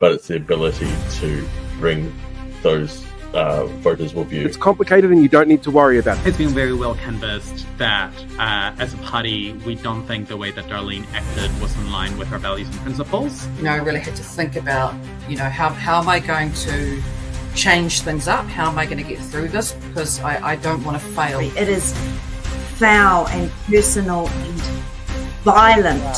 but it's the ability to bring those voters with you. It's complicated and you don't need to worry about it. It's been very well canvassed that as a party, we don't think the way that Darlene acted was in line with our values and principles. I really had to think about, how am I going to change things up? How am I going to get through this? Because I don't want to fail. It is foul and personal and violent.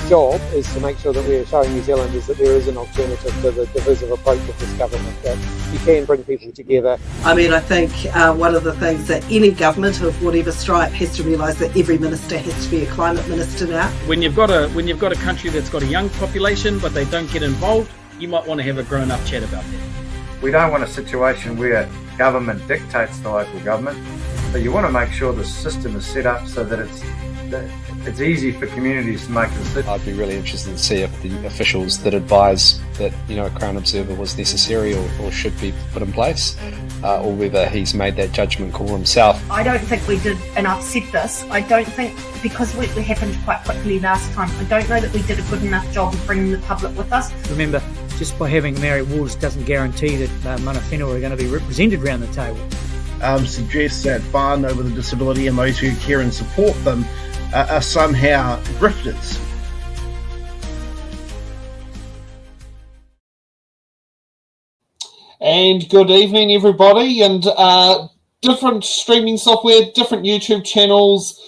Job is to make sure that we are showing New Zealanders that there is an alternative to the divisive approach of this government, that you can bring people together. I think one of the things that any government of whatever stripe has to realise that every minister has to be a climate minister now. When you've got a country that's got a young population but they don't get involved, you might want to have a grown-up chat about that. We don't want a situation where government dictates the local government, but you want to make sure the system is set up so that it's easy for communities to make a decision. I'd be really interested to see if the officials that advise that a Crown Observer was necessary or should be put in place, or whether he's made that judgment call himself. I don't think we did, and I've said this, I don't think, because it happened quite quickly last time, I don't know that we did a good enough job of bringing the public with us. Remember, just by having Maori Wolves doesn't guarantee that mana whenua are going to be represented around the table. Suggests that whānau with a disability and those who care and support them are somehow grifters. And good evening, everybody. And different streaming software, different YouTube channels,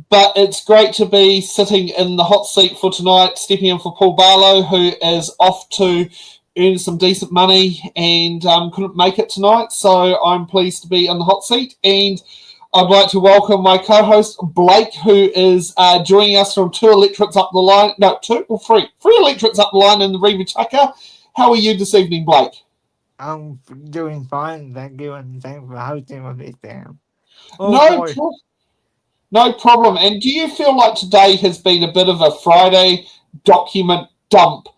but it's great to be sitting in the hot seat for tonight, stepping in for Paul Ballot, who is off to earn some decent money and couldn't make it tonight. So I'm pleased to be in the hot seat. And I'd like to welcome my co-host, Blake, who is joining us from three electorates up the line in the Reeva Tucker. How are you this evening, Blake? I'm doing fine, thank you, and thanks for hosting with me, Sam. No problem. And do you feel like today has been a bit of a Friday document dump,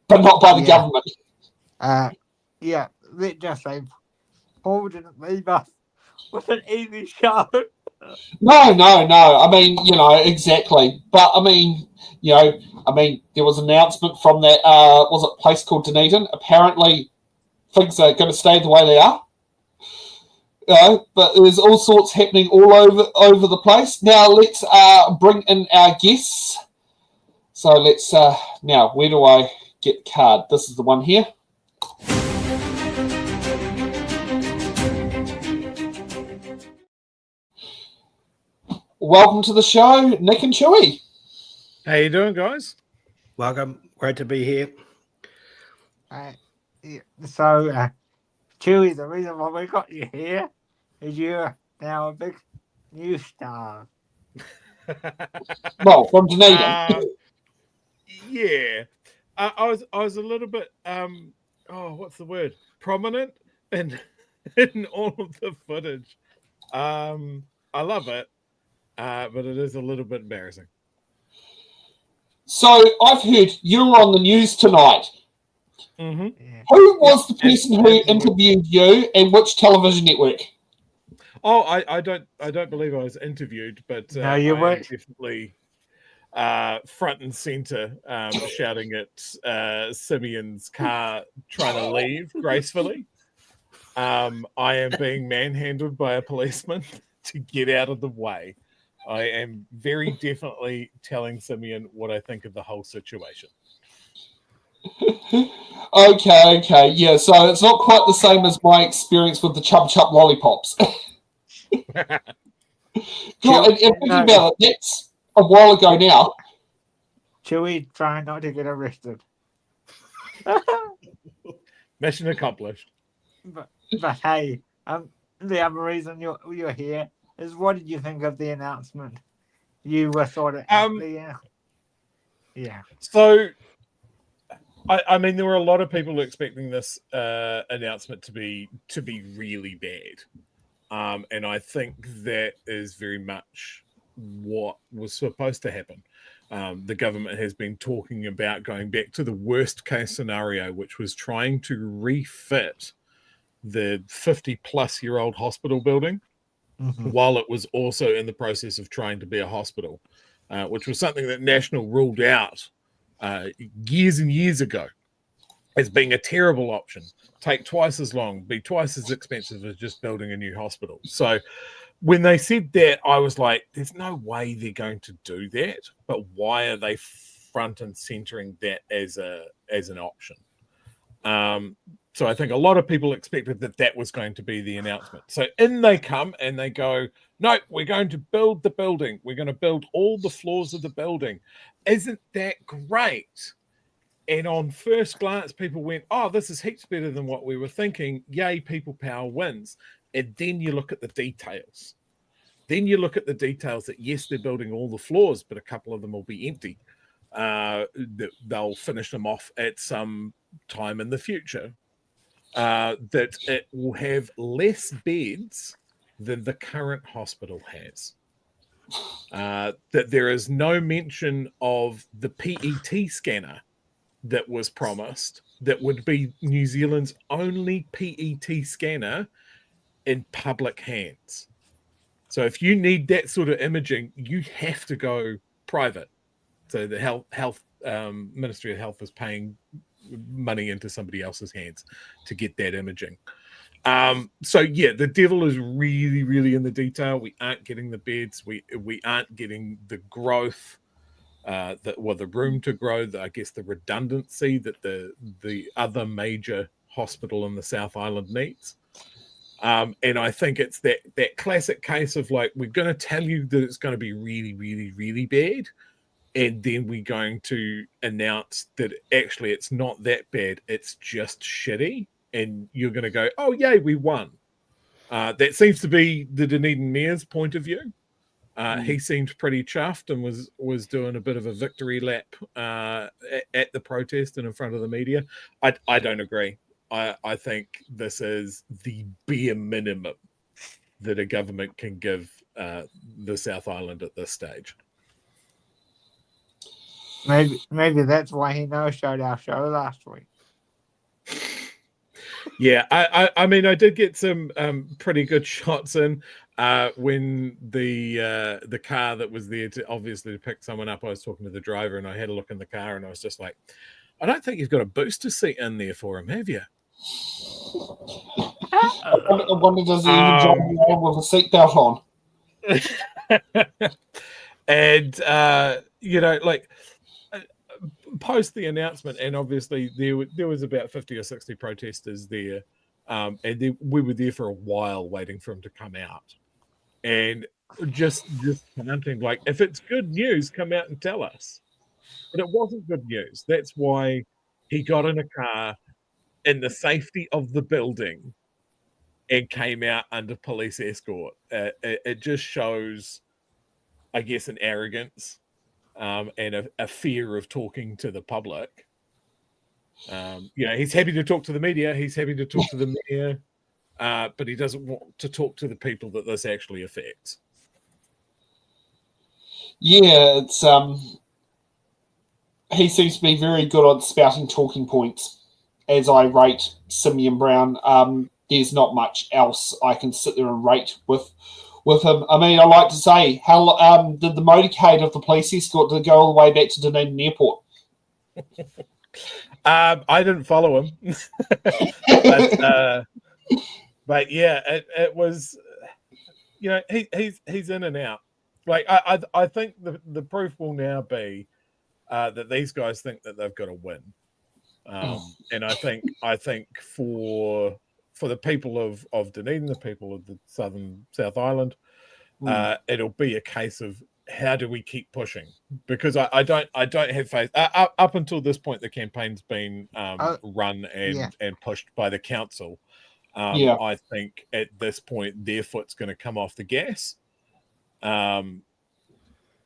but not by the government? Let's just say Paul didn't leave us with an easy show. No. I mean, exactly. But I mean, there was an announcement from that, was it a place called Dunedin? Apparently things are going to stay the way they are. But there's all sorts happening all over the place. Now let's bring in our guests. So let's, now, where do I get the card? This is the one here. Welcome to the show, Nick and Chewie. How you doing, guys? Welcome. Great to be here. Chewie, the reason why we got you here is you're now a big news star. Well, from Dunedin. Yeah. I was a little bit, what's the word? Prominent in all of the footage. I love it. But it is a little bit embarrassing. So I've heard you were on the news tonight. Mm-hmm. Who was the person who interviewed you and which television network? Oh, I don't believe I was interviewed, but no, you weren't. Definitely front and center, shouting at Simeon's car trying to leave gracefully. I am being manhandled by a policeman to get out of the way. I am very definitely telling Simeon what I think of the whole situation. Okay. Yeah, so it's not quite the same as my experience with the Chub Chub lollipops. God, and thinking about it, that's a while ago now. Chewie, trying not to get arrested. Mission accomplished. But hey, the other reason you're here is, what did you think of the announcement? You were sort of yeah. So, I mean, there were a lot of people expecting this announcement to be really bad, and I think that is very much what was supposed to happen. The government has been talking about going back to the worst case scenario, which was trying to refit the 50-plus-year-old hospital building, while it was also in the process of trying to be a hospital, which was something that National ruled out years and years ago. as being a terrible option, take twice as long, be twice as expensive as just building a new hospital. So when they said that, I was like, there's no way they're going to do that, but why are they front and centering that as an option? So I think a lot of people expected that was going to be the announcement. So in they come and they go, no, we're going to build the building. We're going to build all the floors of the building. Isn't that great? And on first glance, people went, oh, this is heaps better than what we were thinking. Yay, people power wins. And then you look at the details. Then you look at the details that, yes, they're building all the floors, but a couple of them will be empty. They'll finish them off at some time in the future. That it will have less beds than the current hospital has. That there is no mention of the PET scanner that was promised, that would be New Zealand's only PET scanner in public hands. So if you need that sort of imaging, you have to go private. So the health Ministry of Health is paying money into somebody else's hands to get that imaging. So yeah, the devil is really, really in the detail. We aren't getting the beds. We aren't getting the growth, the room to grow. I guess the redundancy that the other major hospital in the South Island needs. And I think it's that classic case of like, we're going to tell you that it's going to be really, really, really bad. And then we're going to announce that actually it's not that bad. It's just shitty. And you're going to go, oh, yay, we won. That seems to be the Dunedin Mayor's point of view. He seemed pretty chuffed and was doing a bit of a victory lap at the protest and in front of the media. I don't agree. I think this is the bare minimum that a government can give the South Island at this stage. Maybe that's why he no-showed our show last week. Yeah, I mean, I did get some pretty good shots in when the car that was there to obviously pick someone up. I was talking to the driver and I had a look in the car and I was just like, I don't think you've got a booster seat in there for him, have you? I wonder, does he even drive around with a seatbelt on? And like post the announcement, and obviously there was about 50 or 60 protesters there, and we were there for a while waiting for him to come out, and just commenting like, if it's good news, come out and tell us. But it wasn't good news. That's why he got in a car in the safety of the building and came out under police escort. It just shows, I guess, an arrogance and a fear of talking to the public. He's happy to talk to the media. He's happy to talk to the mayor, but he doesn't want to talk to the people that this actually affects. Yeah, it's he seems to be very good on spouting talking points. As I rate Simeon Brown, there's not much else I can sit there and rate with him. I mean, I like to say, how did the motorcade of the police escort did go all the way back to Dunedin Airport? I didn't follow him, but yeah, it was, he's in and out. Like I think the proof will now be that these guys think that they've got to win, and I think for the people of Dunedin, the people of the South Island, it'll be a case of how do we keep pushing? Because I don't have faith. Up until this point, the campaign's been run and pushed by the council. I think at this point their foot's going to come off the gas.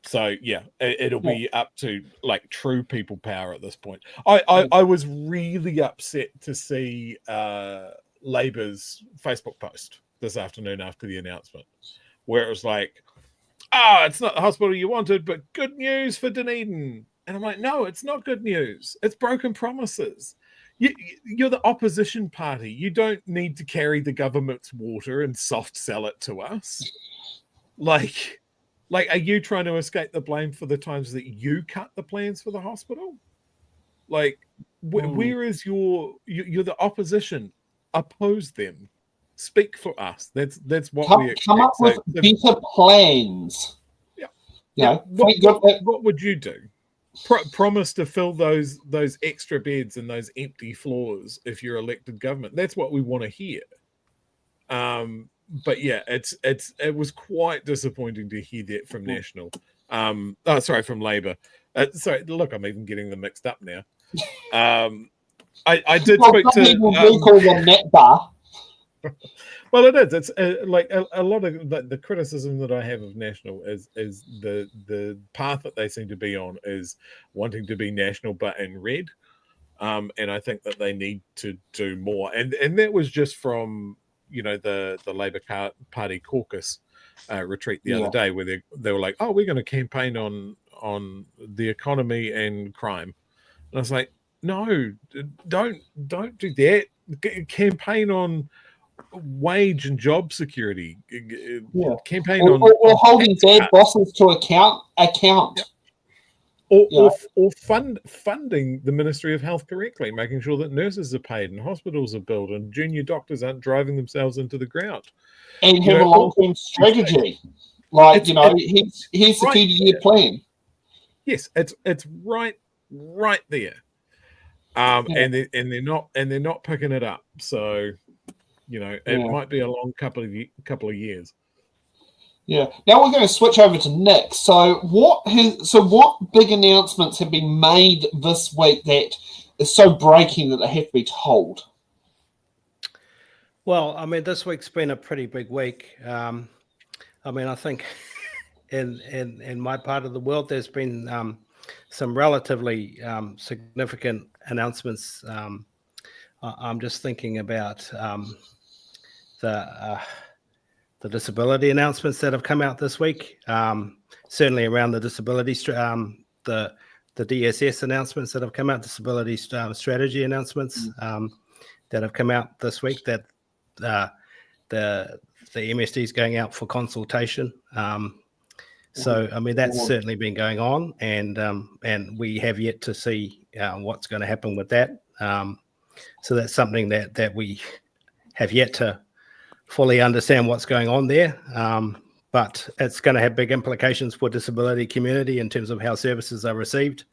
So yeah, it'll be up to like true people power at this point. I was really upset to see Labour's Facebook post this afternoon after the announcement, where it was like, it's not the hospital you wanted, but good news for Dunedin. And I'm like, no, it's not good news. It's broken promises. You're the opposition party. You don't need to carry the government's water and soft sell it to us. Like, are you trying to escape the blame for the times that you cut the plans for the hospital? Like, Where is you're the opposition? Oppose them. Speak for us. That's what we expect. Come up with better plans. Yeah. What would you do? Promise to fill those extra beds and those empty floors if you're elected government. That's what we want to hear. But yeah, it was quite disappointing to hear that from National. From Labour. Sorry, look, I'm even getting them mixed up now. I did speak to net bar. Well, it is. It's like a lot of the criticism that I have of National is the path that they seem to be on is wanting to be national but in red, and I think that they need to do more. And that was just from the Labour Party caucus retreat the other day, where they were like, "Oh, we're going to campaign on the economy and crime," and I was like, "No, don't do that. Campaign on wage and job security. Campaign on holding bad bosses to account. Or funding the Ministry of Health correctly, making sure that nurses are paid and hospitals are built and junior doctors aren't driving themselves into the ground. And have a long-term strategy. Like, here's the 2-year plan. Yes, it's right there. And they're not picking it up. So it might be a long couple of years. Yeah. Now we're going to switch over to Nick. So what big announcements have been made this week that is so breaking that they have to be told? Well, I mean, this week's been a pretty big week. I think in my part of the world, there's been some relatively significant announcements. I'm just thinking about the disability announcements that have come out this week. Certainly around the disability, the DSS announcements that have come out, disability strategy announcements that have come out this week. That the MSD is going out for consultation. So I mean that's certainly been going on, and we have yet to see what's going to happen with that. So that's something that we have yet to fully understand what's going on there, but it's going to have big implications for disability community in terms of how services are received,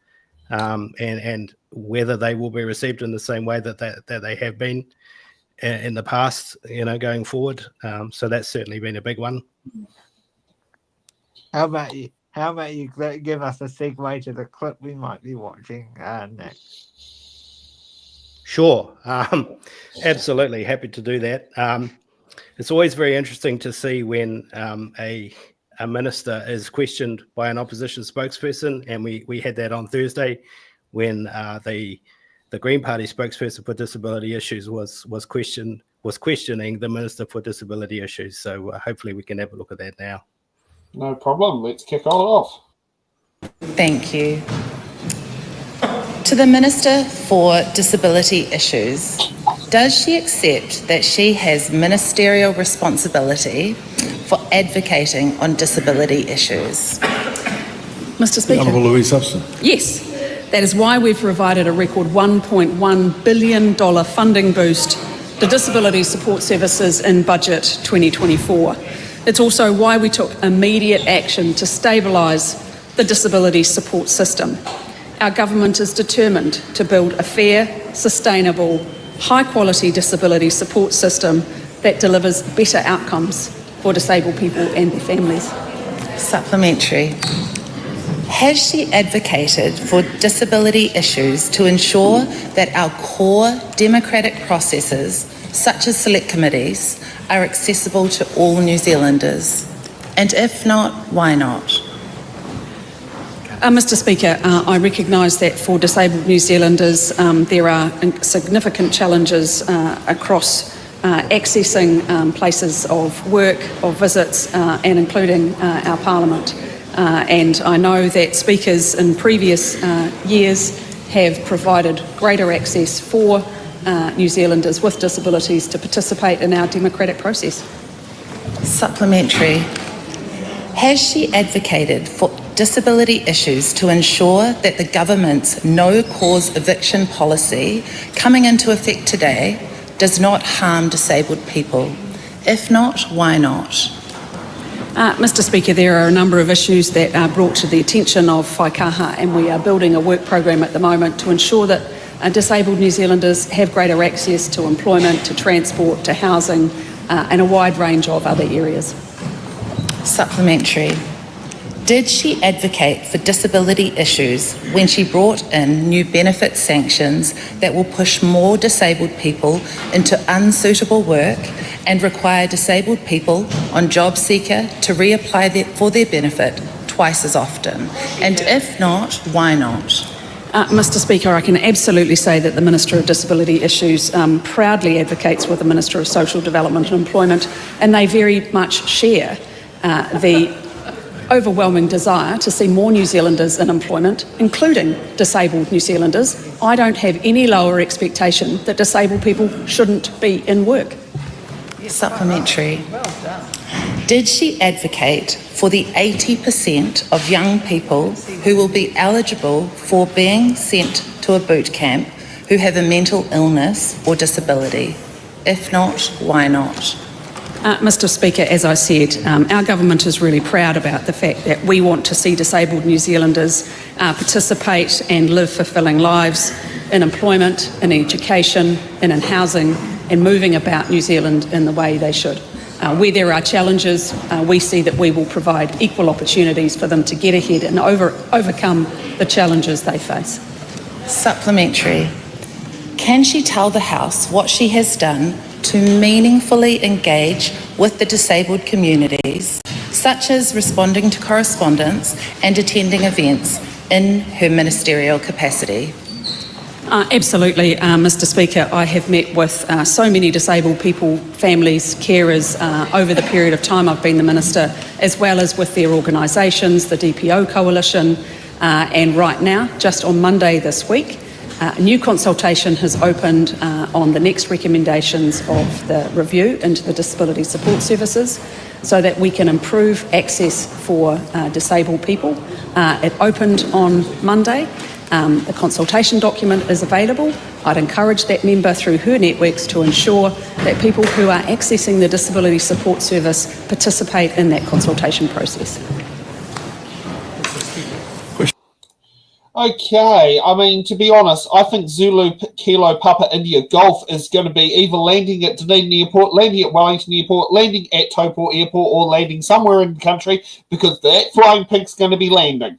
and whether they will be received in the same way that they have been in the past, going forward. So that's certainly been a big one. How about you give us a segue to the clip we might be watching next? Sure. Absolutely happy to do that. It's always very interesting to see when a minister is questioned by an opposition spokesperson, and we had that on Thursday when the Green Party spokesperson for disability issues was questioning the Minister for Disability Issues. So hopefully we can have a look at that now. No problem. Let's kick on off. Thank you. To the Minister for Disability Issues, does she accept that she has ministerial responsibility for advocating on disability issues? Mr. Speaker. Honourable Louise Hobson. Yes. That is why we've provided a record $1.1 billion funding boost to disability support services in Budget 2024. It's also why we took immediate action to stabilise the disability support system. Our government is determined to build a fair, sustainable, high-quality disability support system that delivers better outcomes for disabled people and their families. Supplementary. Has she advocated for disability issues to ensure that our core democratic processes, such as select committees, are accessible to all New Zealanders? And if not, why not? Mr. Speaker, I recognise that for disabled New Zealanders there are significant challenges across accessing places of work, of visits, and including our Parliament. And I know that speakers in previous years have provided greater access for New Zealanders with disabilities to participate in our democratic process. Supplementary. Has she advocated for disability issues to ensure that the government's no-cause eviction policy coming into effect today does not harm disabled people? If not, why not? Mr Speaker, there are a number of issues that are brought to the attention of Whaikaha, and we are building a work program at the moment to ensure that disabled New Zealanders have greater access to employment, to transport, to housing, and a wide range of other areas. Supplementary. Did she advocate for disability issues when she brought in new benefit sanctions that will push more disabled people into unsuitable work and require disabled people on JobSeeker to reapply for their benefit twice as often? And if not, why not? Mr Speaker, I can absolutely say that the Minister of Disability Issues proudly advocates with the Minister of Social Development and Employment, and they very much share the overwhelming desire to see more New Zealanders in employment, including disabled New Zealanders. I don't have any lower expectation that disabled people shouldn't be in work. Supplementary. Did she advocate for the 80% of young people who will be eligible for being sent to a boot camp who have a mental illness or disability? If not, why not? Mr Speaker, as I said, our government is really proud about the fact that we want to see disabled New Zealanders participate and live fulfilling lives in employment, in education, and in housing, and moving about New Zealand in the way they should. Where there are challenges, we see that we will provide equal opportunities for them to get ahead and overcome the challenges they face. Supplementary. Can she tell the House what she has done to meaningfully engage with the disabled communities, such as responding to correspondence and attending events in her ministerial capacity? Absolutely, Mr Speaker. I have met with so many disabled people, families, carers over the period of time I've been the Minister, as well as with their organisations, the DPO Coalition, and right now, just on Monday this week, a new consultation has opened on the next recommendations of the review into the disability support services so that we can improve access for disabled people. It opened on Monday. The consultation document is available. I'd encourage that member through her networks to ensure that people who are accessing the disability support service participate in that consultation process. Okay, I mean, to be honest, I think Zulu Kilo Papa India Golf is going to be either landing at Dunedin Airport, landing at Wellington Airport, landing at Taupo Airport, or landing somewhere in the country, because that flying pig's going to be landing.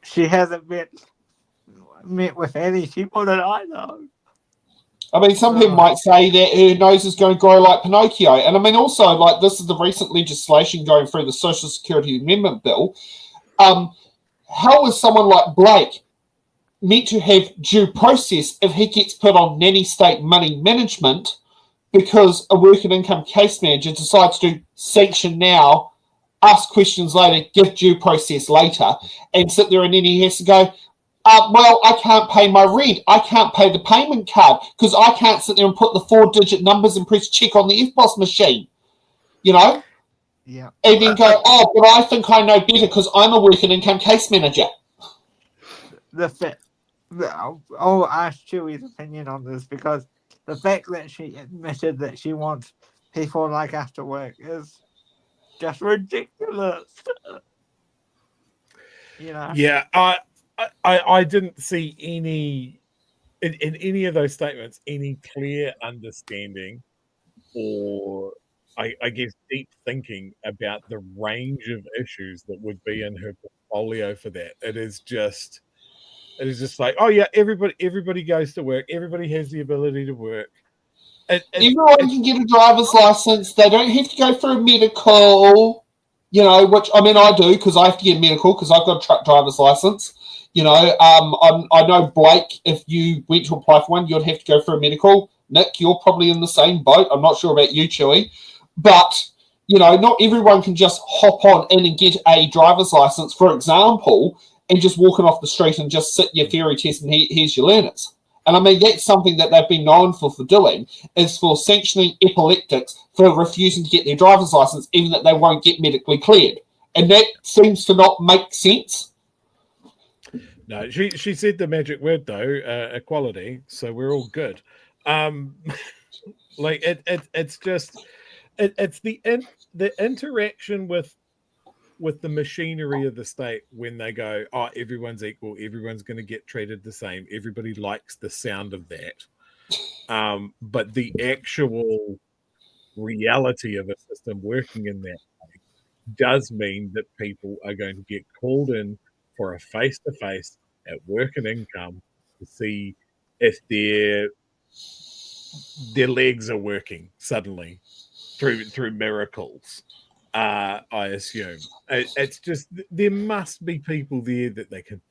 She hasn't met with any people that I know. I mean, some people might say that her nose is going to grow like Pinocchio. And I mean, also, like, this is the recent legislation going through the Social Security Amendment Bill. How is someone like Blake meant to have due process if he gets put on nanny state money management because a work and income case manager decides to sanction now, ask questions later, give due process later, and sit there and then he has to go, well, I can't pay my rent. I can't pay the payment card because I can't sit there and put the 4-digit numbers and press check on the FBOS machine, you know? Yeah. And then go, oh, but I think I know better because I'm a work and income case manager. I'll ask Chewie's opinion on this because the fact that she admitted that she wants people like us to work is just ridiculous. You know? Yeah, I didn't see any in any of those statements any clear understanding or I guess deep thinking about the range of issues that would be in her portfolio for that. It is just like, oh yeah, everybody goes to work, everybody has the ability to work. Everyone can get a driver's license. They don't have to go for a medical, you know, which, I mean, I do because I have to get a medical because I've got a truck driver's license. You know, I know, Blake, if you went to apply for one, you'd have to go for a medical. Nick, you're probably in the same boat. I'm not sure about you, Chewie. But, you know, not everyone can just hop on in and get a driver's license, for example, and just walking off the street and just sit your theory test and here's your learners. And I mean, that's something that they've been known for doing, is for sanctioning epileptics for refusing to get their driver's license, even that they won't get medically cleared. and that seems to not make sense. No, she said the magic word though, equality. So we're all good. Like it's just it's the interaction with the machinery of the state when they go, oh, everyone's equal, everyone's going to get treated the same, everybody likes the sound of that. But the actual reality of a system working in that way does mean that people are going to get called in for a face-to-face at work and income to see if their legs are working suddenly through miracles. I assume it's just there must be people there that they can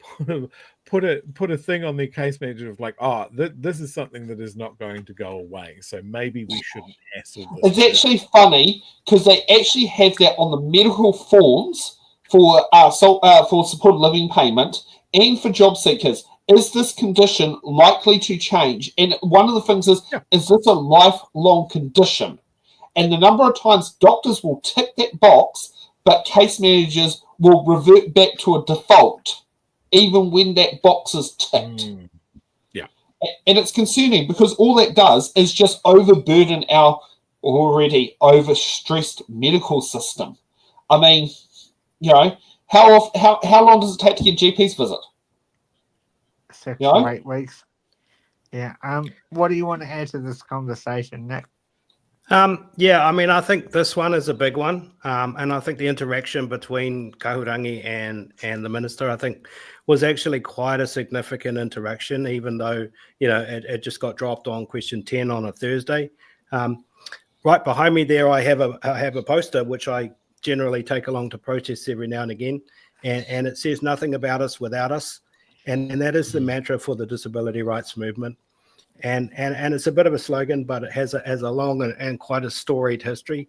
put a thing on their case manager of like, oh, this is something that is not going to go away, so maybe we shouldn't hassle this. It's actually funny because they actually have that on the medical forms for supported living payment and for job seekers. Is this condition likely to change? And one of the things is this a lifelong condition? And the number of times doctors will tick that box, but case managers will revert back to a default, even when that box is ticked. Yeah. And it's concerning because all that does is just overburden our already overstressed medical system. I mean, you know, how long does it take to get GP's visit? 6 to 8 weeks. Yeah. What do you want to add to this conversation, Nick? Yeah, I mean, I think this one is a big one, and I think the interaction between Kahurangi and the minister, I think, was actually quite a significant interaction, even though, you know, it just got dropped on question 10 on a Thursday. Right behind me there, I have a poster which I generally take along to protests every now and again, and it says nothing about us without us, and that is the mantra for the disability rights movement. And it's a bit of a slogan, but it has a long and quite a storied history.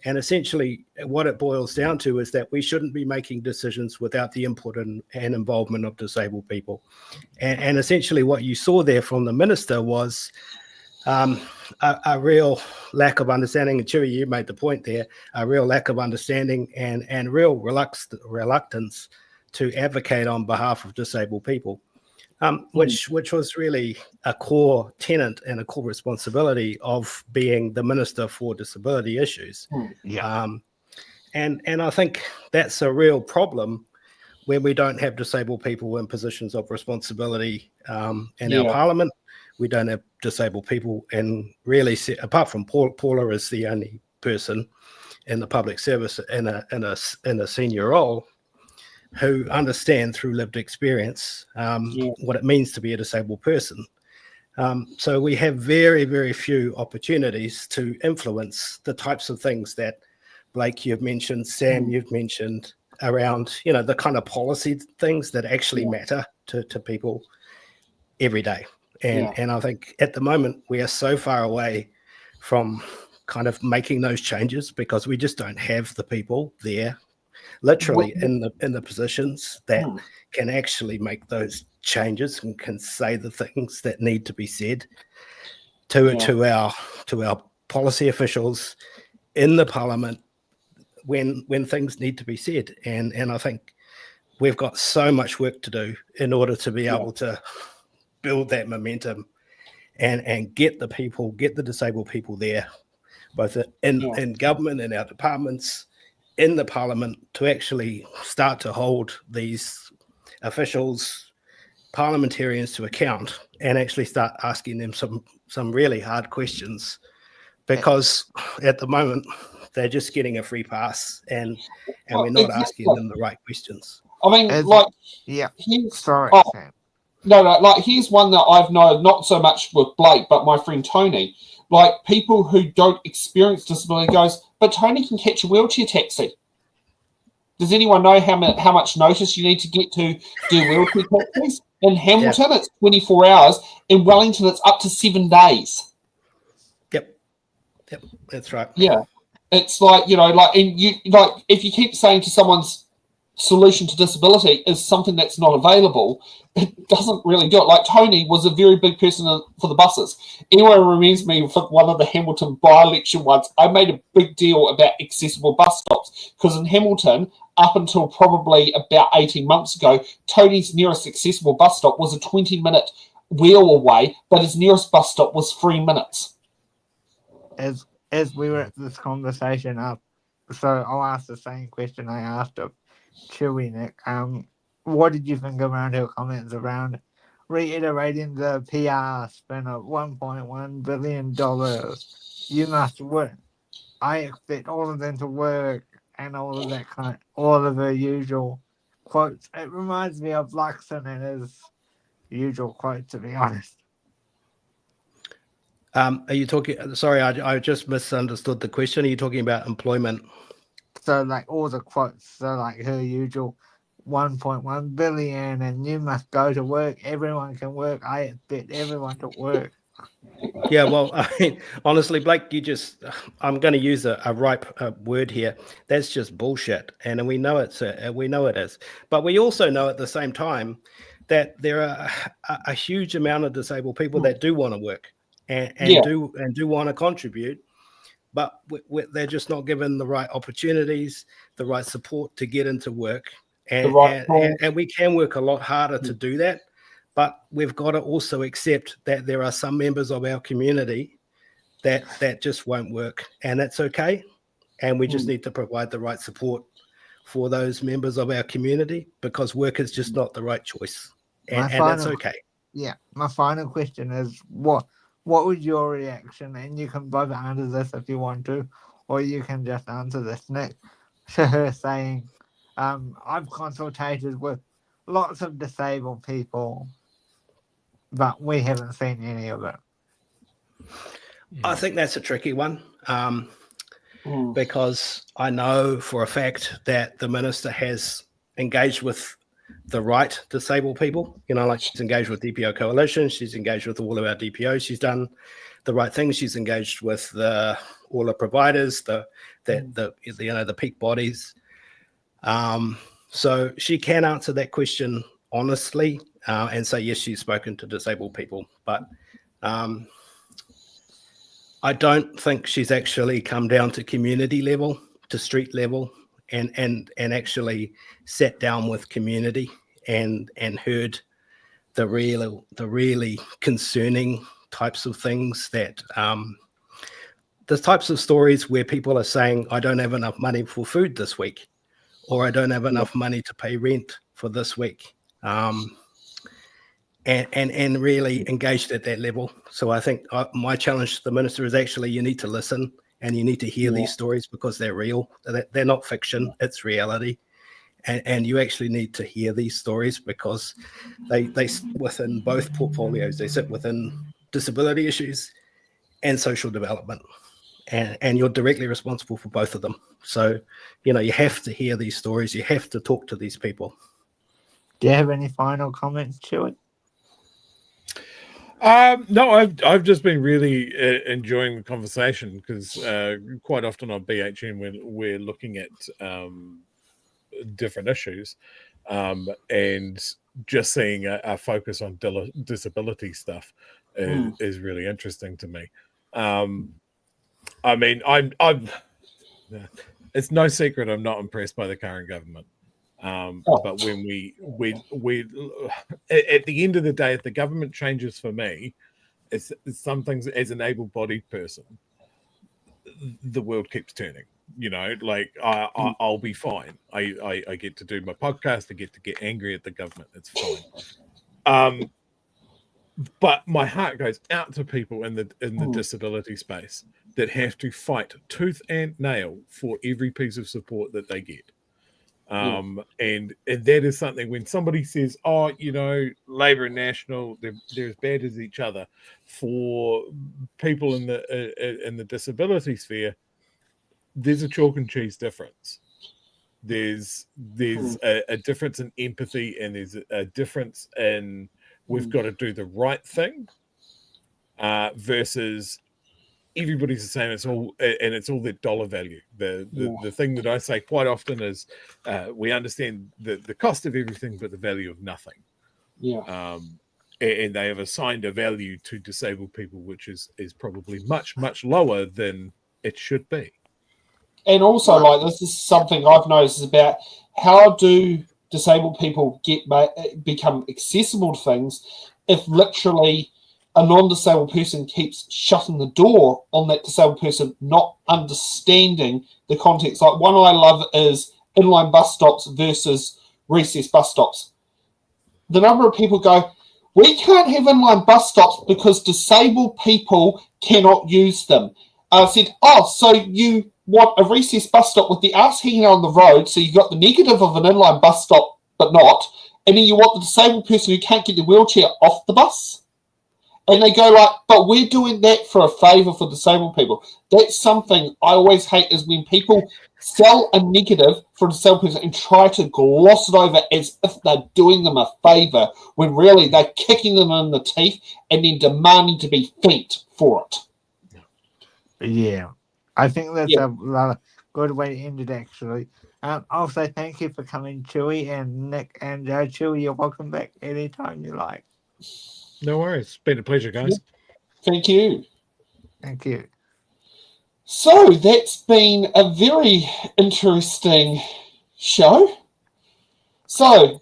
And essentially what it boils down to is that we shouldn't be making decisions without the input and involvement of disabled people. And essentially what you saw there from the minister was a real lack of understanding. And Chewie, you made the point there, a real lack of understanding and real reluctance to advocate on behalf of disabled people. Which was really a core tenet and a core responsibility of being the Minister for Disability Issues. And I think that's a real problem when we don't have disabled people in positions of responsibility in our Parliament. We don't have disabled people, and really, apart from Paula is the only person in the public service in a senior role who understand through lived experience what it means to be a disabled person. So we have very, very few opportunities to influence the types of things that Blake, you've mentioned, Sam, you've mentioned around, you know, the kind of policy things that actually matter to people every day. And I think at the moment we are so far away from kind of making those changes because we just don't have the people there literally in the positions that can actually make those changes and can say the things that need to be said to our policy officials in the Parliament when things need to be said. And I think we've got so much work to do in order to be able to build that momentum and get the disabled people there, both in government, in our departments, in the Parliament, to actually start to hold these officials, parliamentarians to account and actually start asking them some really hard questions, because at the moment they're just getting a free pass and we're not asking them the right questions. I mean, here's one that I've known, not so much with Blake, but my friend Tony. Like, people who don't experience disability goes, but Tony can catch a wheelchair taxi. Does anyone know how much notice you need to get to do wheelchair taxis? In Hamilton, it's 24 hours. In Wellington, it's up to 7 days. Yep, that's right. Yeah, it's like, you know, like, and you like, if you keep saying to someone's solution to disability is something that's not available, it doesn't really do it. Like Tony was a very big person for the buses. Anyone reminds me of one of the Hamilton by-election ones, I made a big deal about accessible bus stops, because in Hamilton, up until probably about 18 months ago, Tony's nearest accessible bus stop was a 20-minute wheel away, but his nearest bus stop was 3 minutes. As we wrap this conversation up, so I'll ask the same question I asked of Chewie, Nick. What did you think around her comments around reiterating the PR spend of $1.1 billion? You must work. I expect all of them to work, and all of that all of her usual quotes. It reminds me of Luxon and his usual quote, to be honest. Are you talking? Sorry, I just misunderstood the question. Are you talking about employment? So, like, all the quotes, so like her usual 1.1 billion, and you must go to work. Everyone can work. I expect everyone to work. Yeah, well, I mean, honestly, Blake, I'm going to use a ripe word here. That's just bullshit, and we know it is. But we also know at the same time that there are a huge amount of disabled people that do want to work and do want to contribute, but they're just not given the right opportunities, the right support to get into work, and we can work a lot harder to do that. But we've got to also accept that there are some members of our community that just won't work, and that's okay. And we just need to provide the right support for those members of our community, because work is just not the right choice, and that's okay. Yeah, my final question is, what was your reaction? And you can both answer this if you want to, or you can just answer this, Nick, to her saying, I've consulted with lots of disabled people, but we haven't seen any of it. I think that's a tricky one, because I know for a fact that the minister has engaged with the right disabled people. Like she's engaged with DPO Coalition, she's engaged with all of our DPOs, she's done the right things, she's engaged with all the providers, the peak bodies. So she can answer that question honestly, and say, yes, she's spoken to disabled people, but I don't think she's actually come down to community level, to street level, and actually sat down with community and heard the really concerning types of things, that the types of stories where people are saying, I don't have enough money for food this week, or I don't have enough money to pay rent for this week. And really engaged at that level. So I think my challenge to the minister is actually, you need to listen and you need to hear these stories, because they're real. They're not fiction, it's reality. And you actually need to hear these stories, because they sit within both portfolios. They sit within disability issues and social development. And you're directly responsible for both of them. So, you have to hear these stories. You have to talk to these people. Do you have any final comments, Chewie? No, I've just been really enjoying the conversation, because quite often on BHN we're looking at different issues, and just seeing a focus on disability stuff is really interesting to me. I mean, I'm it's no secret I'm not impressed by the current government. But when we at the end of the day, if the government changes for me, it's some things as an able-bodied person, the world keeps turning. I'll be fine. I get to do my podcast. I get to get angry at the government. It's fine. But my heart goes out to people in the disability space that have to fight tooth and nail for every piece of support that they get. And that is something, when somebody says, Labour and National, they're as bad as each other, for people in the disability sphere, there's a chalk and cheese difference. There's a difference in empathy, and there's a difference in we've got to do the right thing versus everybody's the same. It's all that dollar value. The thing that I say quite often is we understand the cost of everything, but the value of nothing. Yeah. And they have assigned a value to disabled people, which is probably much, much lower than it should be. And also, like, this is something I've noticed about how do disabled people become accessible to things if literally a non-disabled person keeps shutting the door on that disabled person, not understanding the context. Like, one I love is inline bus stops versus recess bus stops. The number of people go, we can't have inline bus stops because disabled people cannot use them. I said, oh, so you want a recess bus stop with the arse hanging on the road, so you got the negative of an inline bus stop, but not, and then you want the disabled person who can't get the wheelchair off the bus? And they go like, but we're doing that for a favour for disabled people. That's something I always hate, is when people sell a negative for a disabled person and try to gloss it over as if they're doing them a favour, when really they're kicking them in the teeth and then demanding to be thanked for it. Yeah, I think that's a good way to end it, actually. Also, thank you for coming, Chewie, and Nick and Chewie, you're welcome back anytime you like. No worries. It's been a pleasure, guys. Thank you. Thank you. So that's been a very interesting show. So,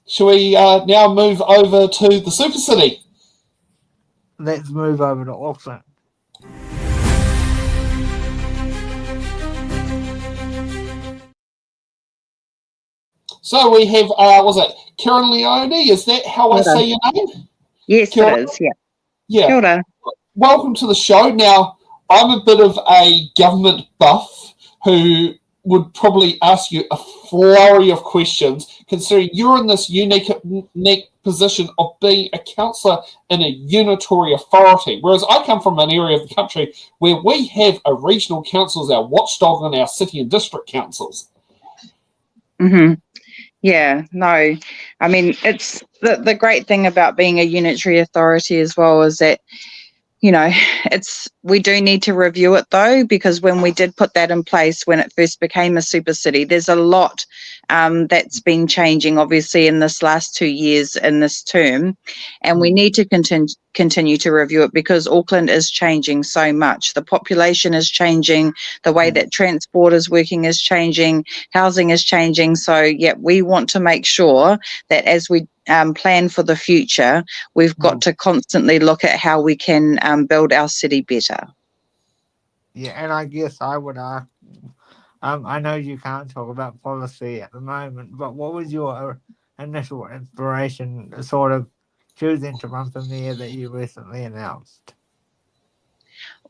shall we now move over to the Super City? Let's move over to Auckland. So we have, was it Kerrin Leoni? Is that how I say your name? Yes, Kerrin? it is, yeah. Yeah. Kia ora. Welcome to the show. Now, I'm a bit of a government buff who would probably ask you a flurry of questions, considering you're in this unique position of being a councillor in a unitary authority, whereas I come from an area of the country where we have a regional council as our watchdog and our city and district councils. Mm-hmm. Yeah, no. I mean, it's the great thing about being a unitary authority as well is that, you know, we do need to review it though, because when we did put that in place, when it first became a super city, there's a lot that's been changing obviously in this last 2 years in this term, and we need to continue to review it because Auckland is changing so much. The population is changing, the way that transport is working is changing, housing is changing. So yeah, we want to make sure that as we plan for the future, we've got to constantly look at how we can build our city better. Yeah, and I guess I would ask, I know you can't talk about policy at the moment, but what was your initial inspiration sort of choosing to run for mayor that you recently announced?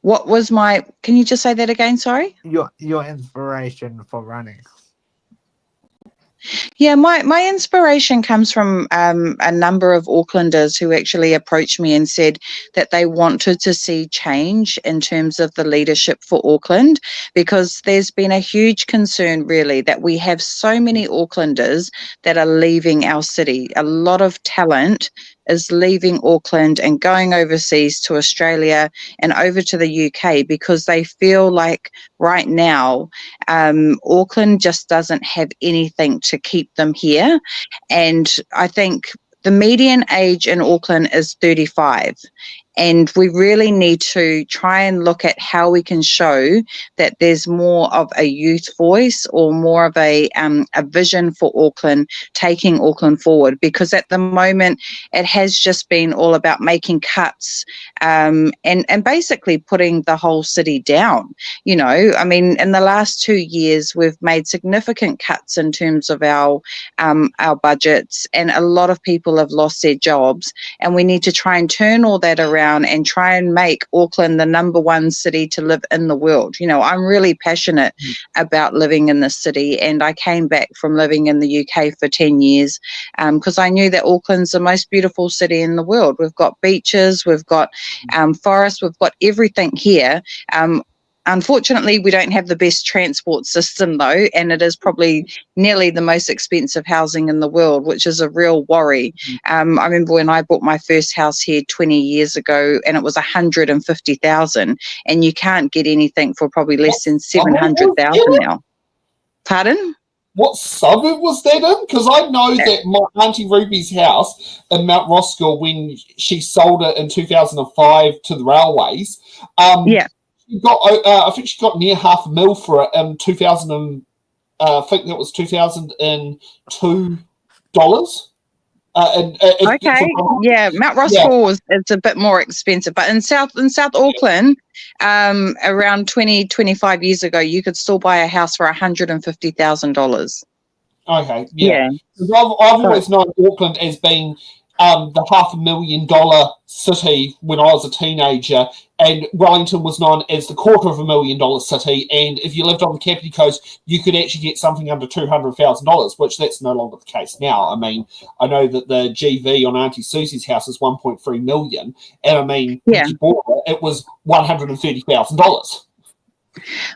What was can you just say that again, sorry? Your inspiration for running. Yeah, my inspiration comes from a number of Aucklanders who actually approached me and said that they wanted to see change in terms of the leadership for Auckland, because there's been a huge concern really that we have so many Aucklanders that are leaving our city. A lot of talent is leaving Auckland and going overseas to Australia and over to the UK because they feel like right now Auckland just doesn't have anything to keep them here. And I think the median age in Auckland is 35. And we really need to try and look at how we can show that there's more of a youth voice or more of a vision for Auckland, taking Auckland forward. Because at the moment, it has just been all about making cuts and basically putting the whole city down. You know, I mean, in the last 2 years, we've made significant cuts in terms of our budgets, and a lot of people have lost their jobs. And we need to try and turn all that around and try and make Auckland the #1 city to live in the world. You know, I'm really passionate about living in this city, and I came back from living in the UK for 10 years because I knew that Auckland's the most beautiful city in the world. We've got beaches, we've got forests, we've got everything here. Unfortunately, we don't have the best transport system though, and it is probably nearly the most expensive housing in the world, which is a real worry. I remember when I bought my first house here 20 years ago, and it was 150,000, and you can't get anything for probably less than 700,000 now. Pardon? What suburb was that in? Because I know that my Auntie Ruby's house in Mount Roskill, when she sold it in 2005 to the railways, she got, I think she got near $500,000 for it in 2000. I think that was $2002. Okay, yeah, Mount Roskill it's a bit more expensive, but in South Auckland, around 25 years ago, you could still buy a house for $150,000. Okay, yeah. I've always known Auckland as being the $500,000 city when I was a teenager, and Wellington was known as the $250,000 city. And if you lived on the Kapiti Coast, you could actually get something under $200,000, which that's no longer the case now. I mean, I know that the GV on Auntie Susie's house is $1.3 million, and I mean, when she bought it, it was $130,000.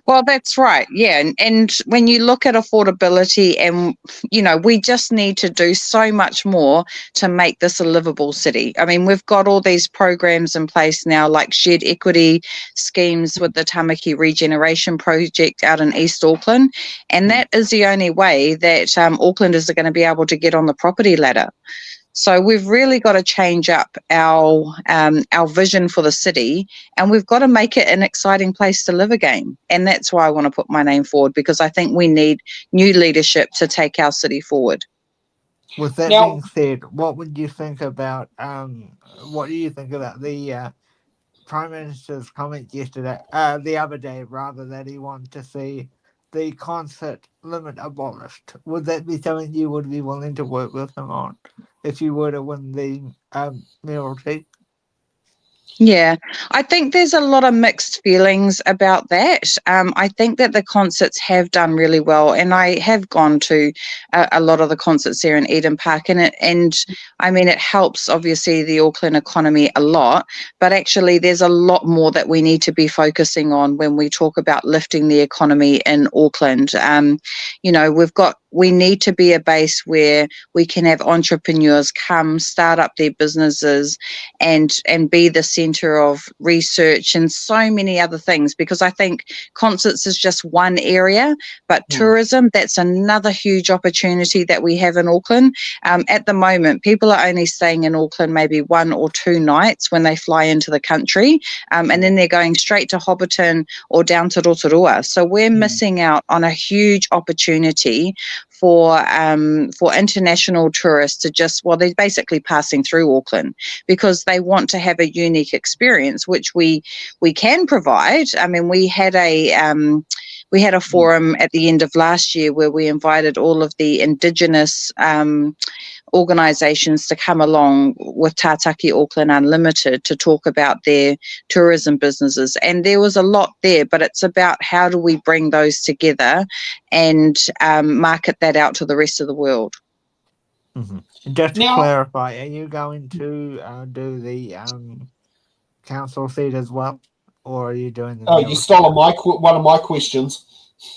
Well, that's right. Yeah. And when you look at affordability, and, you know, we just need to do so much more to make this a livable city. I mean, we've got all these programs in place now, like shared equity schemes with the Tamaki Regeneration Project out in East Auckland. And that is the only way that Aucklanders are going to be able to get on the property ladder. So we've really got to change up our vision for the city, and we've got to make it an exciting place to live again. And that's why I want to put my name forward, because I think we need new leadership to take our city forward. With that being said, what would you think about what do you think about the Prime Minister's comment yesterday, the other day rather, that he wanted to see the concert limit abolished? Would that be something you would be willing to work with him on if you were to win the mayoralty? Yeah, I think there's a lot of mixed feelings about that. I think that the concerts have done really well, and I have gone to a lot of the concerts there in Eden Park, and I mean, it helps obviously the Auckland economy a lot, but actually there's a lot more that we need to be focusing on when we talk about lifting the economy in Auckland. You know, we need to be a base where we can have entrepreneurs come start up their businesses and be the centre of research and so many other things, because I think concerts is just one area, but tourism, that's another huge opportunity that we have in Auckland. At the moment, people are only staying in Auckland maybe 1 or 2 nights when they fly into the country, and then they're going straight to Hobbiton or down to Rotorua. So we're missing out on a huge opportunity for international tourists to just, well, they're basically passing through Auckland because they want to have a unique experience, which we can provide. I mean, we had a forum at the end of last year where we invited all of the Indigenous organisations to come along with Tātaki Auckland Unlimited to talk about their tourism businesses. And there was a lot there, but it's about how do we bring those together and market that out to the rest of the world. Mm-hmm. Just to clarify, are you going to do the council seat as well, or are you doing the... Oh, you stole one of my questions.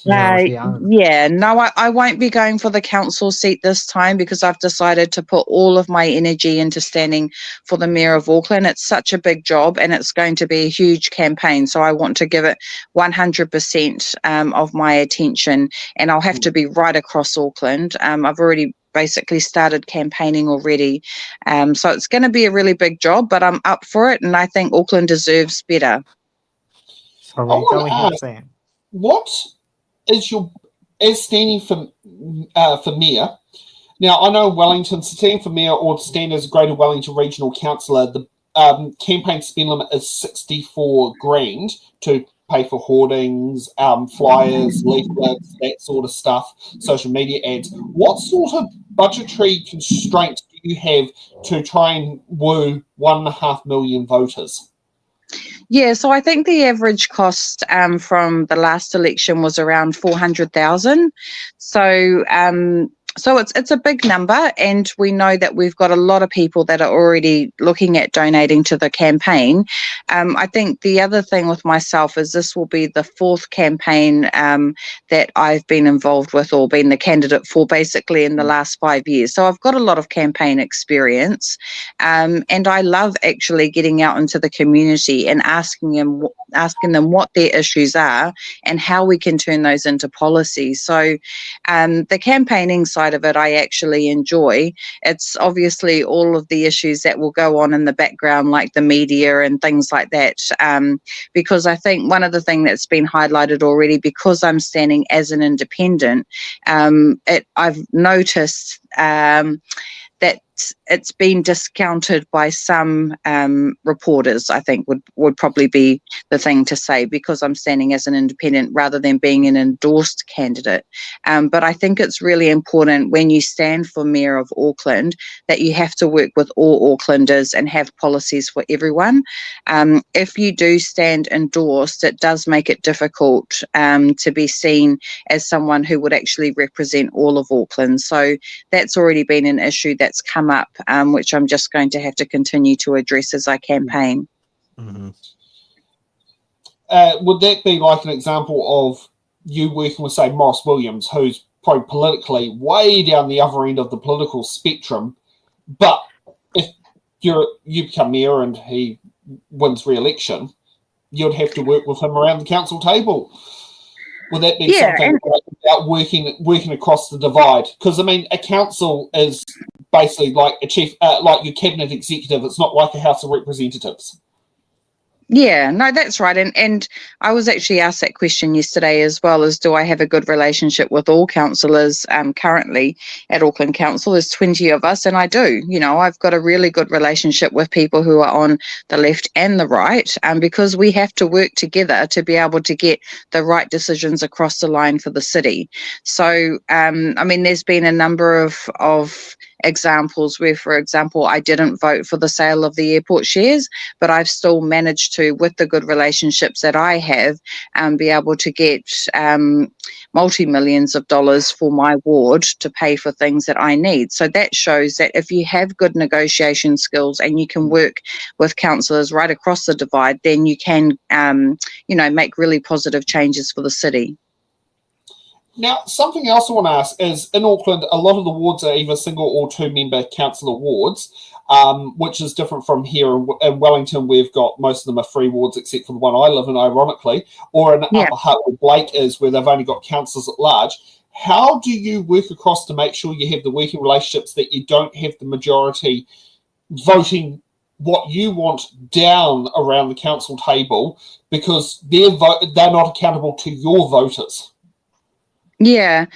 I won't be going for the council seat this time because I've decided to put all of my energy into standing for the Mayor of Auckland. It's such a big job and it's going to be a huge campaign, so I want to give it 100% of my attention, and I'll have to be right across Auckland. I've already basically started campaigning already, so it's going to be a really big job, but I'm up for it, and I think Auckland deserves better. I want to ask, what is your standing for mayor? Now, I know Wellington standing for mayor or stand as Greater Wellington Regional Councillor, the campaign spend limit is 64 grand to pay for hoardings, flyers, leaflets, that sort of stuff, social media ads. What sort of budgetary constraints do you have to try and woo 1.5 million voters? Yeah, so I think the average cost from the last election was around 400,000. So So it's a big number, and we know that we've got a lot of people that are already looking at donating to the campaign. I think the other thing with myself is this will be the fourth campaign that I've been involved with or been the candidate for basically in the last 5 years. So I've got a lot of campaign experience, and I love actually getting out into the community and asking them what their issues are and how we can turn those into policy. So the campaigning side of it I actually enjoy. It's obviously all of the issues that will go on in the background, like the media and things like that, because I think one of the things that's been highlighted already, because I'm standing as an independent, I've noticed that it's been discounted by some reporters, I think would probably be the thing to say, because I'm standing as an independent rather than being an endorsed candidate. But I think it's really important when you stand for Mayor of Auckland that you have to work with all Aucklanders and have policies for everyone. If you do stand endorsed, it does make it difficult to be seen as someone who would actually represent all of Auckland. So that's already been an issue that's come up, which I'm just going to have to continue to address as I campaign. Would that be like an example of you working with, say, Morris Williams, who's probably politically way down the other end of the political spectrum, but if you become mayor and he wins re-election, you'd have to work with him around the council table? Would that be something about working across the divide? Because I mean, a council is basically like a chief, like your cabinet executive. It's not like a House of Representatives. Yeah, no, that's right. And I was actually asked that question yesterday as well, as do I have a good relationship with all councillors currently at Auckland Council? There's 20 of us, and I do. You know, I've got a really good relationship with people who are on the left and the right, because we have to work together to be able to get the right decisions across the line for the city. So, I mean, there's been a number of examples where, for example, I didn't vote for the sale of the airport shares, but I've still managed to, with the good relationships that I have, be able to get multi-millions of dollars for my ward to pay for things that I need. So that shows that if you have good negotiation skills and you can work with councillors right across the divide, then you can, make really positive changes for the city. Now, something else I want to ask is, in Auckland, a lot of the wards are either single or two-member councillor wards, which is different from here in Wellington. We've got most of them are free wards, except for the one I live in, ironically, or in Upper Hutt, where Blake is, where they've only got councillors at large. How do you work across to make sure you have the working relationships that you don't have the majority voting what you want down around the council table, because they're not accountable to your voters? Yeah.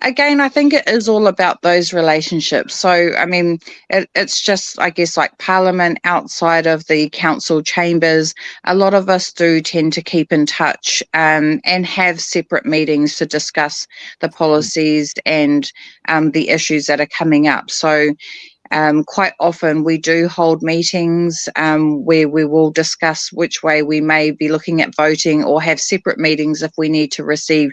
Again, I think it is all about those relationships. So, I mean, it's just, I guess, like Parliament outside of the council chambers. A lot of us do tend to keep in touch and have separate meetings to discuss the policies and the issues that are coming up. So, quite often we do hold meetings where we will discuss which way we may be looking at voting, or have separate meetings if we need to receive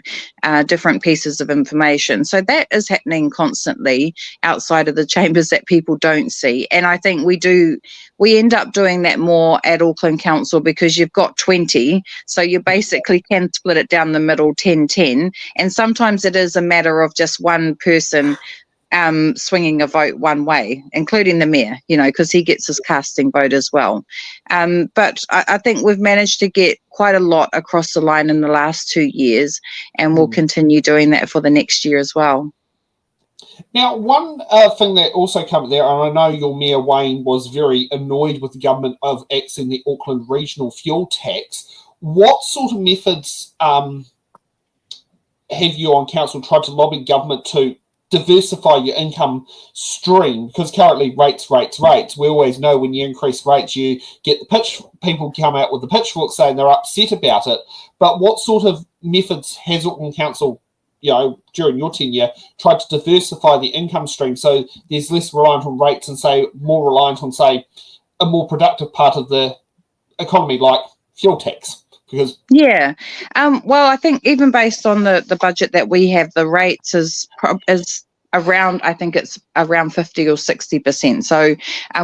different pieces of information. So that is happening constantly outside of the chambers that people don't see. And I think we end up doing that more at Auckland Council because you've got 20, so you basically can split it down the middle 10-10. And sometimes it is a matter of just one person swinging a vote one way, including the mayor, because he gets his casting vote as well. But I think we've managed to get quite a lot across the line in the last 2 years, and we'll continue doing that for the next year as well. Now, one thing that also came there, and I know your Mayor Wayne was very annoyed with the government of axing the Auckland regional fuel tax. What sort of methods have you on council tried to lobby government to diversify your income stream? Because currently rates. We always know when you increase rates, you get people come out with the pitchfork saying they're upset about it. But what sort of methods has Auckland Council, during your tenure, tried to diversify the income stream so there's less reliant on rates and, say, more reliant on, say, a more productive part of the economy like fuel tax? Well, I think even based on the budget that we have, the rates is I think it's around 50 or 60%. So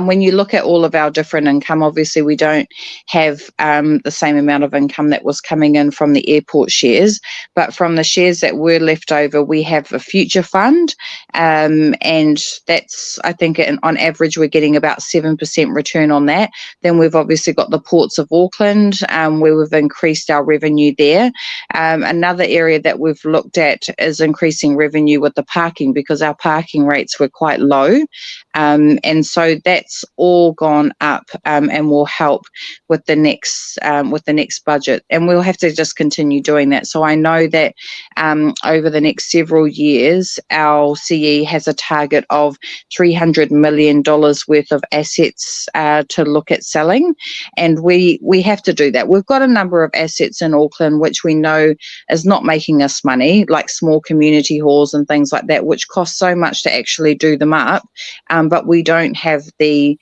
when you look at all of our different income, obviously we don't have the same amount of income that was coming in from the airport shares, but from the shares that were left over, we have a future fund, and that's, I think on average we're getting about 7% return on that. Then we've obviously got the ports of Auckland, where we've increased our revenue there. Another area that we've looked at is increasing revenue with the parking, because our parking rates were quite low, and so that's all gone up, and will help with the next budget, and we'll have to just continue doing that. So I know that over the next several years, our CE has a target of $300 million worth of assets to look at selling, and we have to do that. We've got a number of assets in Auckland which we know is not making us money, like small community halls and things like that, which cost so much to actually do them up, but we don't have the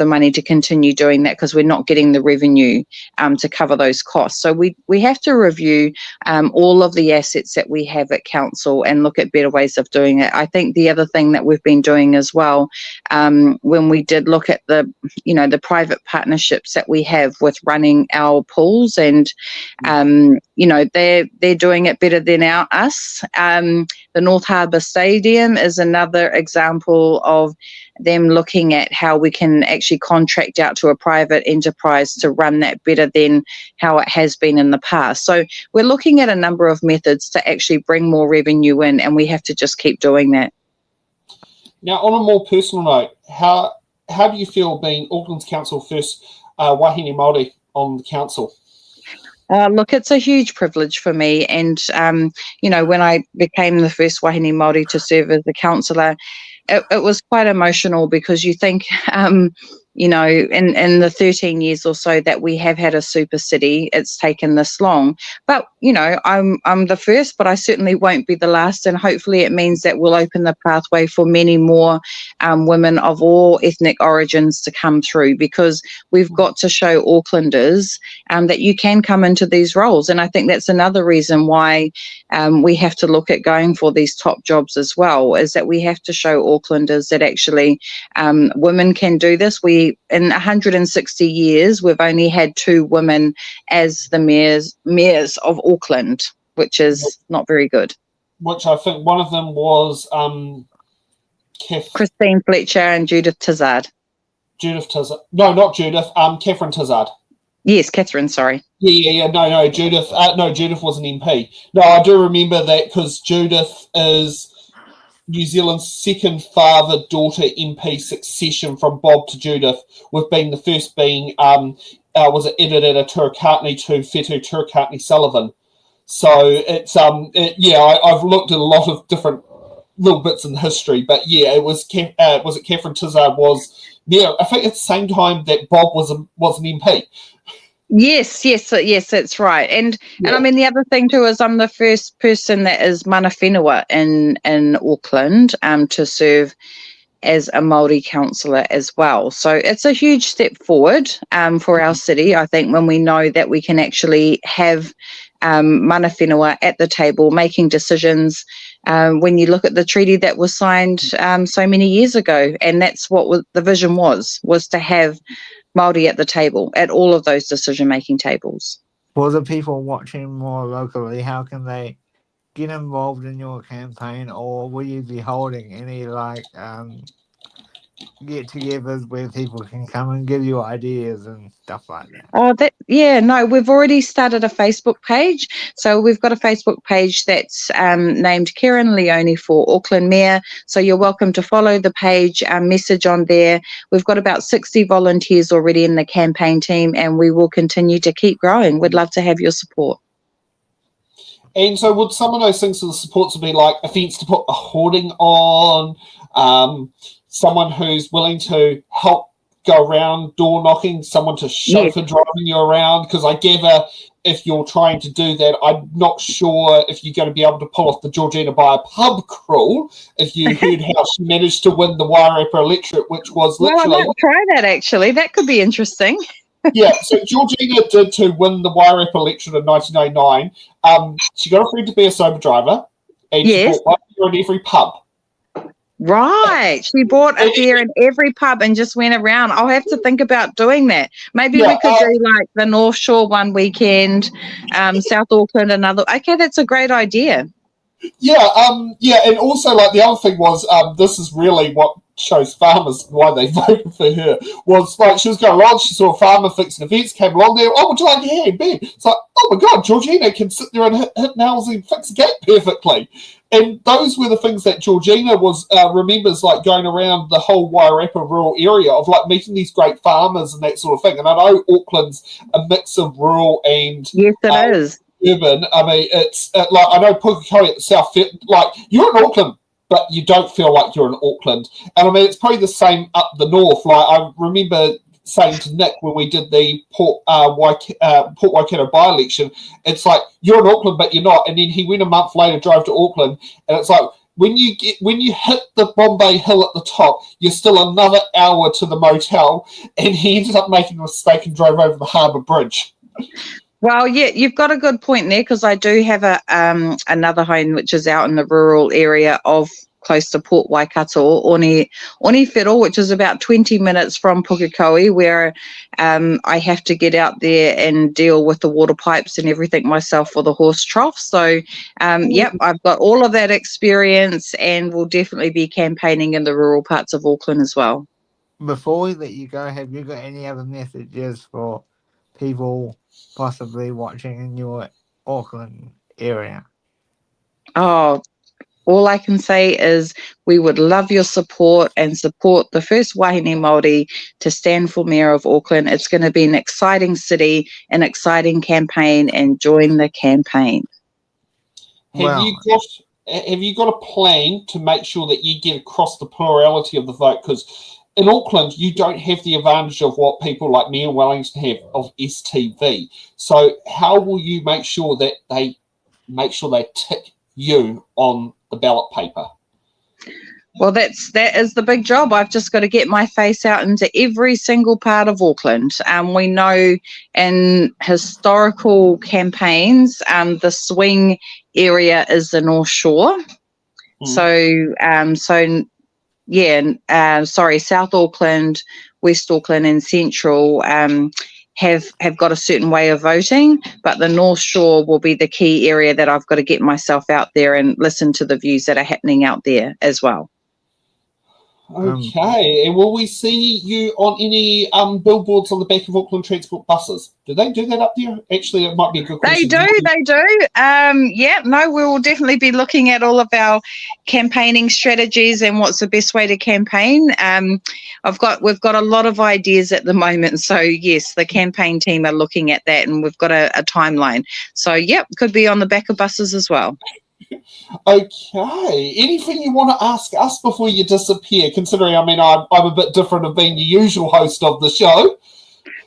money to continue doing that because we're not getting the revenue to cover those costs. So we have to review all of the assets that we have at council and look at better ways of doing it. I think the other thing that we've been doing as well, when we did look at the private partnerships that we have with running our pools, and they're doing it better than us. The North Harbour Stadium is another example of them looking at how we can actually contract out to a private enterprise to run that better than how it has been in the past. So we're looking at a number of methods to actually bring more revenue in, and we have to just keep doing that. Now, on a more personal note, how do you feel being Auckland's council first wahine Māori on the council? Look, it's a huge privilege for me, and when I became the first wahine Māori to serve as a councillor, it was quite emotional, because you think, in the 13 years or so that we have had a super city, it's taken this long. But, I'm the first, but I certainly won't be the last. And hopefully it means that we'll open the pathway for many more women of all ethnic origins to come through, because we've got to show Aucklanders that you can come into these roles. And I think that's another reason why we have to look at going for these top jobs as well, is that we have to show Aucklanders that actually women can do this. In 160 years, we've only had 2 women as the mayors of Auckland, which is not very good. Which I think one of them was Christine Fletcher and Judith Tizard. Judith Tizard. No, not Judith. Catherine Tizard. Yes, Catherine, sorry. Yeah. No, Judith. No, Judith was an MP. No, I do remember that, because Judith is New Zealand's second father-daughter MP succession from Bob to Judith, with being the first being, was it editor Turakatni to Whetu Turakatni Sullivan. So it's, I've looked at a lot of different little bits in history, but yeah, it was it Catherine Tizard was, I think at the same time that Bob was an MP. Yes, that's right. And I mean, the other thing too is I'm the first person that is mana whenua in Auckland to serve as a Māori councillor as well. So it's a huge step forward for our city, I think, when we know that we can actually have mana whenua at the table making decisions. When you look at the treaty that was signed so many years ago, and that's what the vision was to have Māori at the table, at all of those decision-making tables. For the people watching more locally, how can they get involved in your campaign, or will you be holding any get-togethers where people can come and give you ideas and stuff like that? We've already started a Facebook page. So we've got a Facebook page that's named Kerrin Leoni for Auckland Mayor. So you're welcome to follow the page, message on there. We've got about 60 volunteers already in the campaign team, and we will continue to keep growing. We'd love to have your support. And so would some of those things for the supports would be like a fence to put a hoarding on, someone who's willing to help go around door knocking, someone to chauffeur driving you around? Because I gather if you're trying to do that, I'm not sure if you're going to be able to pull off the Georgina by a pub crawl, if you heard how she managed to win the Wairarapa electorate, which was literally... Well, I might try that, actually. That could be interesting. Yeah, so Georgina did to win the Wairarapa electorate in 1989. She got a friend to be a sober driver, and she bought one beer in every pub. Right. She bought a beer in every pub and just went around. I'll have to think about doing that. Maybe we could do like the North Shore one weekend, South Auckland another. Okay, that's a great idea. Yeah, and also like the other thing was, this is really what shows farmers why they voted for her. Was like she was going along, she saw a farmer fixing events, came along there. Oh, would you like a hand, beer? It's like, oh my god, Georgina can sit there and hit nails and fix a gate perfectly. And those were the things that Georgina was remembers, like going around the whole Wairarapa rural area of like meeting these great farmers and that sort of thing. And I know Auckland's a mix of rural and yes, it is. Urban. I mean, it's like I know Pukekohe at the south. Like you're in Auckland, but you don't feel like you're in Auckland. And I mean, it's probably the same up the north. Like I remember saying to Nick when we did the Port Waikato by-election, it's like you're in Auckland, but you're not. And then he went a month later, drove to Auckland, and it's like when you hit the Bombay Hill at the top, you're still another hour to the motel. And he ended up making a mistake and drove over the Harbour Bridge. Well, yeah, you've got a good point there because I do have a another home which is out in the rural area of close to Port Waikato, Onewhiro, which is about 20 minutes from Pukekohe, where I have to get out there and deal with the water pipes and everything myself for the horse trough. So, yep, I've got all of that experience and will definitely be campaigning in the rural parts of Auckland as well. Before we let you go, have you got any other messages for people possibly watching in your Auckland area? Oh, all I can say is we would love your support and support the first Wahine Māori to stand for Mayor of Auckland. It's going to be an exciting city, an exciting campaign, and join the campaign. Have you got a plan to make sure that you get across the plurality of the vote? Because in Auckland, you don't have the advantage of what people like me and Wellington have of STV. So how will you make sure that they tick you on the ballot paper? Well, that is the big job. I've just got to get my face out into every single part of Auckland. We know in historical campaigns, the swing area is the North Shore. South Auckland, West Auckland and Central have got a certain way of voting, but the North Shore will be the key area that I've got to get myself out there and listen to the views that are happening out there as well. Okay, and will we see you on any billboards on the back of Auckland Transport buses? Do they do that up there? Actually, it might be a good question. They do. We will definitely be looking at all of our campaigning strategies and what's the best way to campaign. We've got a lot of ideas at the moment. So yes, the campaign team are looking at that and we've got a timeline. So yep, could be on the back of buses as well. Okay. Anything you want to ask us before you disappear? Considering, I'm a bit different of being the usual host of the show.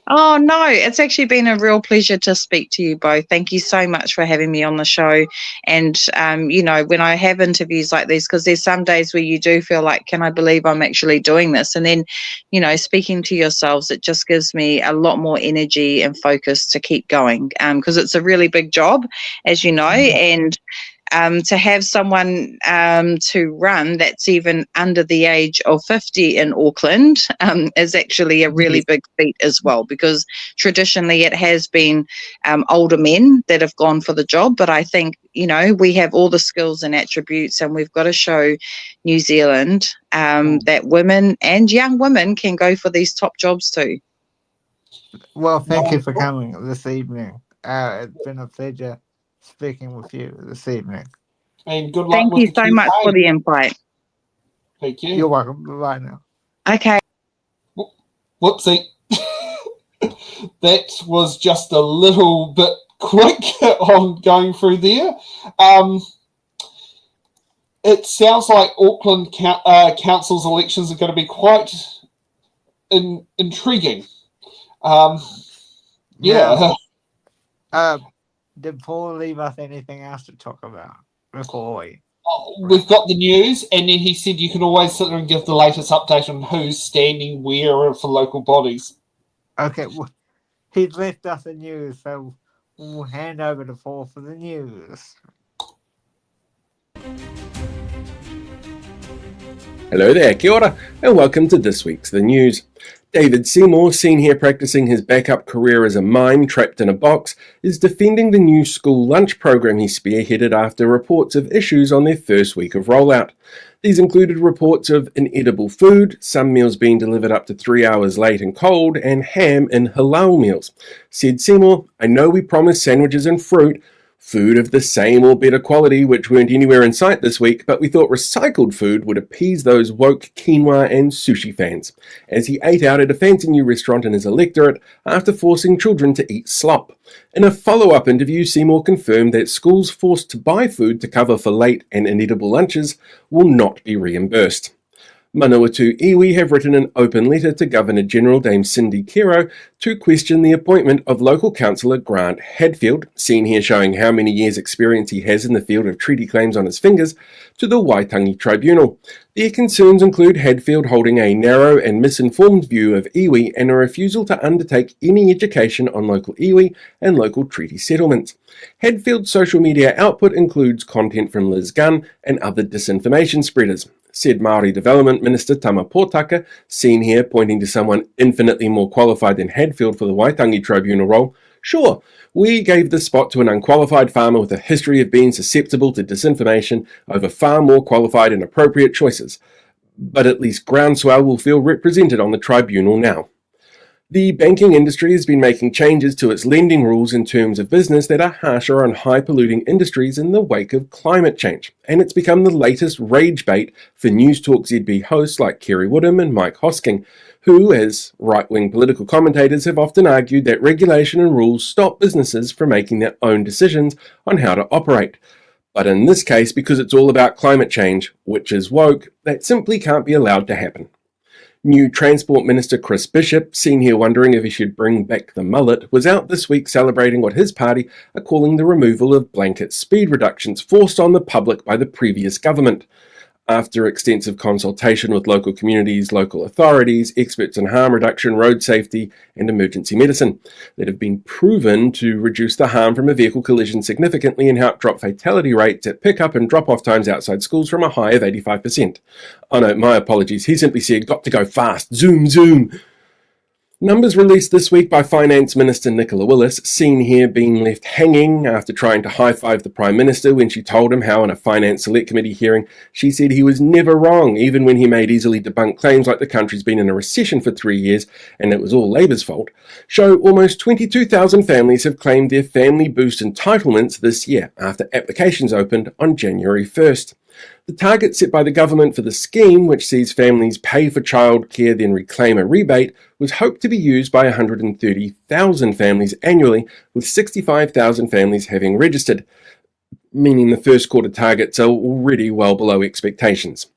Oh, no, it's actually been a real pleasure to speak to you both. Thank you so much for having me on the show. And, when I have interviews like these, because there's some days where you do feel like, can I believe I'm actually doing this? And then, speaking to yourselves, it just gives me a lot more energy and focus to keep going because it's a really big job, as you know, and to have someone to run that's even under the age of 50 in Auckland is actually a really big feat as well, because traditionally it has been older men that have gone for the job. But I think, we have all the skills and attributes, and we've got to show New Zealand that women and young women can go for these top jobs too. Well, thank you for coming this evening. It's been a pleasure speaking with you this evening. And good luck. Thank you so much for the invite. Thank you. You're welcome. Bye now. Okay. Whoopsie. That was just a little bit quick on going through there. It sounds like Auckland Council's elections are going to be quite intriguing. Yeah. Did Paul leave us anything else to talk about? We've got the news, and then he said you can always sit there and give the latest update on who's standing where for local bodies. Okay, well, he's left us the news, so we'll hand over to Paul for the news. Hello there, kia ora, and welcome to this week's The News. David Seymour, seen here practicing his backup career as a mime trapped in a box, is defending the new school lunch program he spearheaded after reports of issues on their first week of rollout. These included reports of inedible food, some meals being delivered up to 3 hours late and cold, and ham in halal meals. Said Seymour, "I know we promised sandwiches and fruit, food of the same or better quality, which weren't anywhere in sight this week, but we thought recycled food would appease those woke quinoa and sushi fans," as he ate out at a fancy new restaurant in his electorate after forcing children to eat slop. In a follow-up interview, Seymour confirmed that schools forced to buy food to cover for late and inedible lunches will not be reimbursed. Manawatu iwi have written an open letter to Governor-General Dame Cindy Kero to question the appointment of local councillor Grant Hadfield, seen here showing how many years' experience he has in the field of treaty claims on his fingers, to the Waitangi Tribunal. Their concerns include Hadfield holding a narrow and misinformed view of iwi and a refusal to undertake any education on local iwi and local treaty settlements. Hadfield's social media output includes content from Liz Gunn and other disinformation spreaders. Said Māori Development Minister Tama Pōtaka, seen here pointing to someone infinitely more qualified than Hadfield for the Waitangi Tribunal role, "Sure, we gave the spot to an unqualified farmer with a history of being susceptible to disinformation over far more qualified and appropriate choices. But at least Groundswell will feel represented on the tribunal now." The banking industry has been making changes to its lending rules in terms of business that are harsher on high-polluting industries in the wake of climate change, and it's become the latest rage bait for News Talk ZB hosts like Kerry Woodham and Mike Hosking, who, as right-wing political commentators, have often argued that regulation and rules stop businesses from making their own decisions on how to operate. But in this case, because it's all about climate change, which is woke, that simply can't be allowed to happen. New Transport Minister Chris Bishop, seen here wondering if he should bring back the mullet, was out this week celebrating what his party are calling the removal of blanket speed reductions forced on the public by the previous government. After extensive consultation with local communities, local authorities, experts in harm reduction, road safety and emergency medicine that have been proven to reduce the harm from a vehicle collision significantly and help drop fatality rates at pick-up and drop-off times outside schools from a high of 85%. Oh no, my apologies, he simply said, got to go fast, zoom, zoom. Numbers released this week by Finance Minister Nicola Willis, seen here being left hanging after trying to high-five the Prime Minister when she told him how in a Finance Select Committee hearing she said he was never wrong, even when he made easily debunked claims like the country's been in a recession for 3 years and it was all Labour's fault, show almost 22,000 families have claimed their Family Boost entitlements this year after applications opened on January 1st. The target set by the government for the scheme, which sees families pay for childcare then reclaim a rebate, was hoped to be used by 130,000 families annually, with 65,000 families having registered, meaning the first quarter targets are already well below expectations.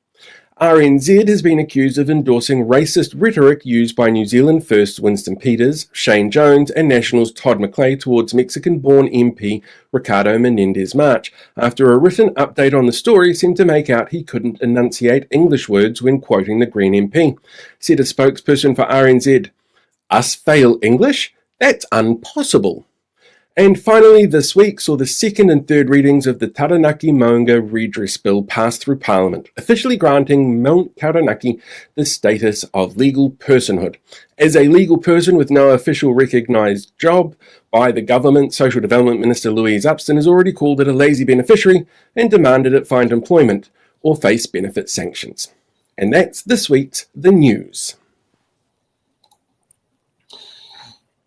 RNZ has been accused of endorsing racist rhetoric used by New Zealand First Winston Peters, Shane Jones and Nationals Todd McClay towards Mexican-born MP Ricardo Menendez-March, after a written update on the story seemed to make out he couldn't enunciate English words when quoting the Green MP. Said a spokesperson for RNZ, "Us fail English? That's impossible." And finally, this week saw the second and third readings of the Taranaki Maunga Redress Bill pass through Parliament, officially granting Mount Taranaki the status of legal personhood. As a legal person with no official recognised job by the government, Social Development Minister Louise Upston has already called it a lazy beneficiary and demanded it find employment or face benefit sanctions. And that's this week's The News.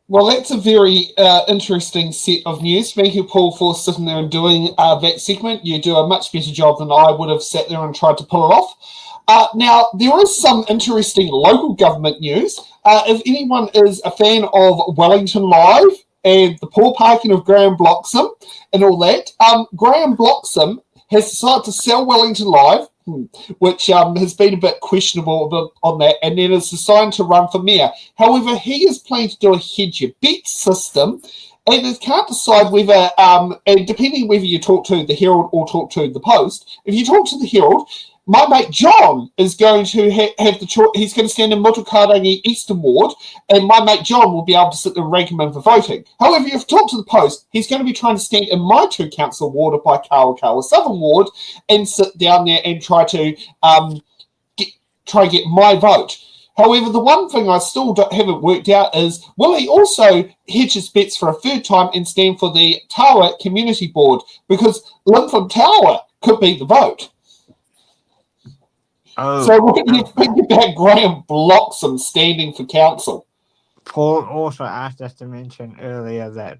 Well, that's a very interesting set of news. Thank you, Paul, for sitting there and doing that segment. You do a much better job than I would have sat there and tried to pull it off. Now, there is some interesting local government news. If anyone is a fan of Wellington Live and the poor parking of Graham Bloxham and all that, Graham Bloxham has decided to sell Wellington Live, which has been a bit questionable on that, and then is assigned to run for mayor. However, he is planning to do a hedge your bet system, and it can't decide whether, and depending whether you talk to the Herald or talk to the Post, if you talk to the Herald, my mate John is going to have the choice. He's going to stand in Motukarangi Eastern Ward, and my mate John will be able to sit there and rank him in for voting. However, if you talk to the Post, he's going to be trying to stand in my two council ward by Kawa Southern Ward and sit down there and try to try and get my vote. However, the one thing I still haven't worked out is, will he also hedge his bets for a third time and stand for the Tawa Community Board? Because Lynn from Tawa could be the vote. Oh, So what do you think about Graham Bloxham standing for council? Paul also asked us to mention earlier that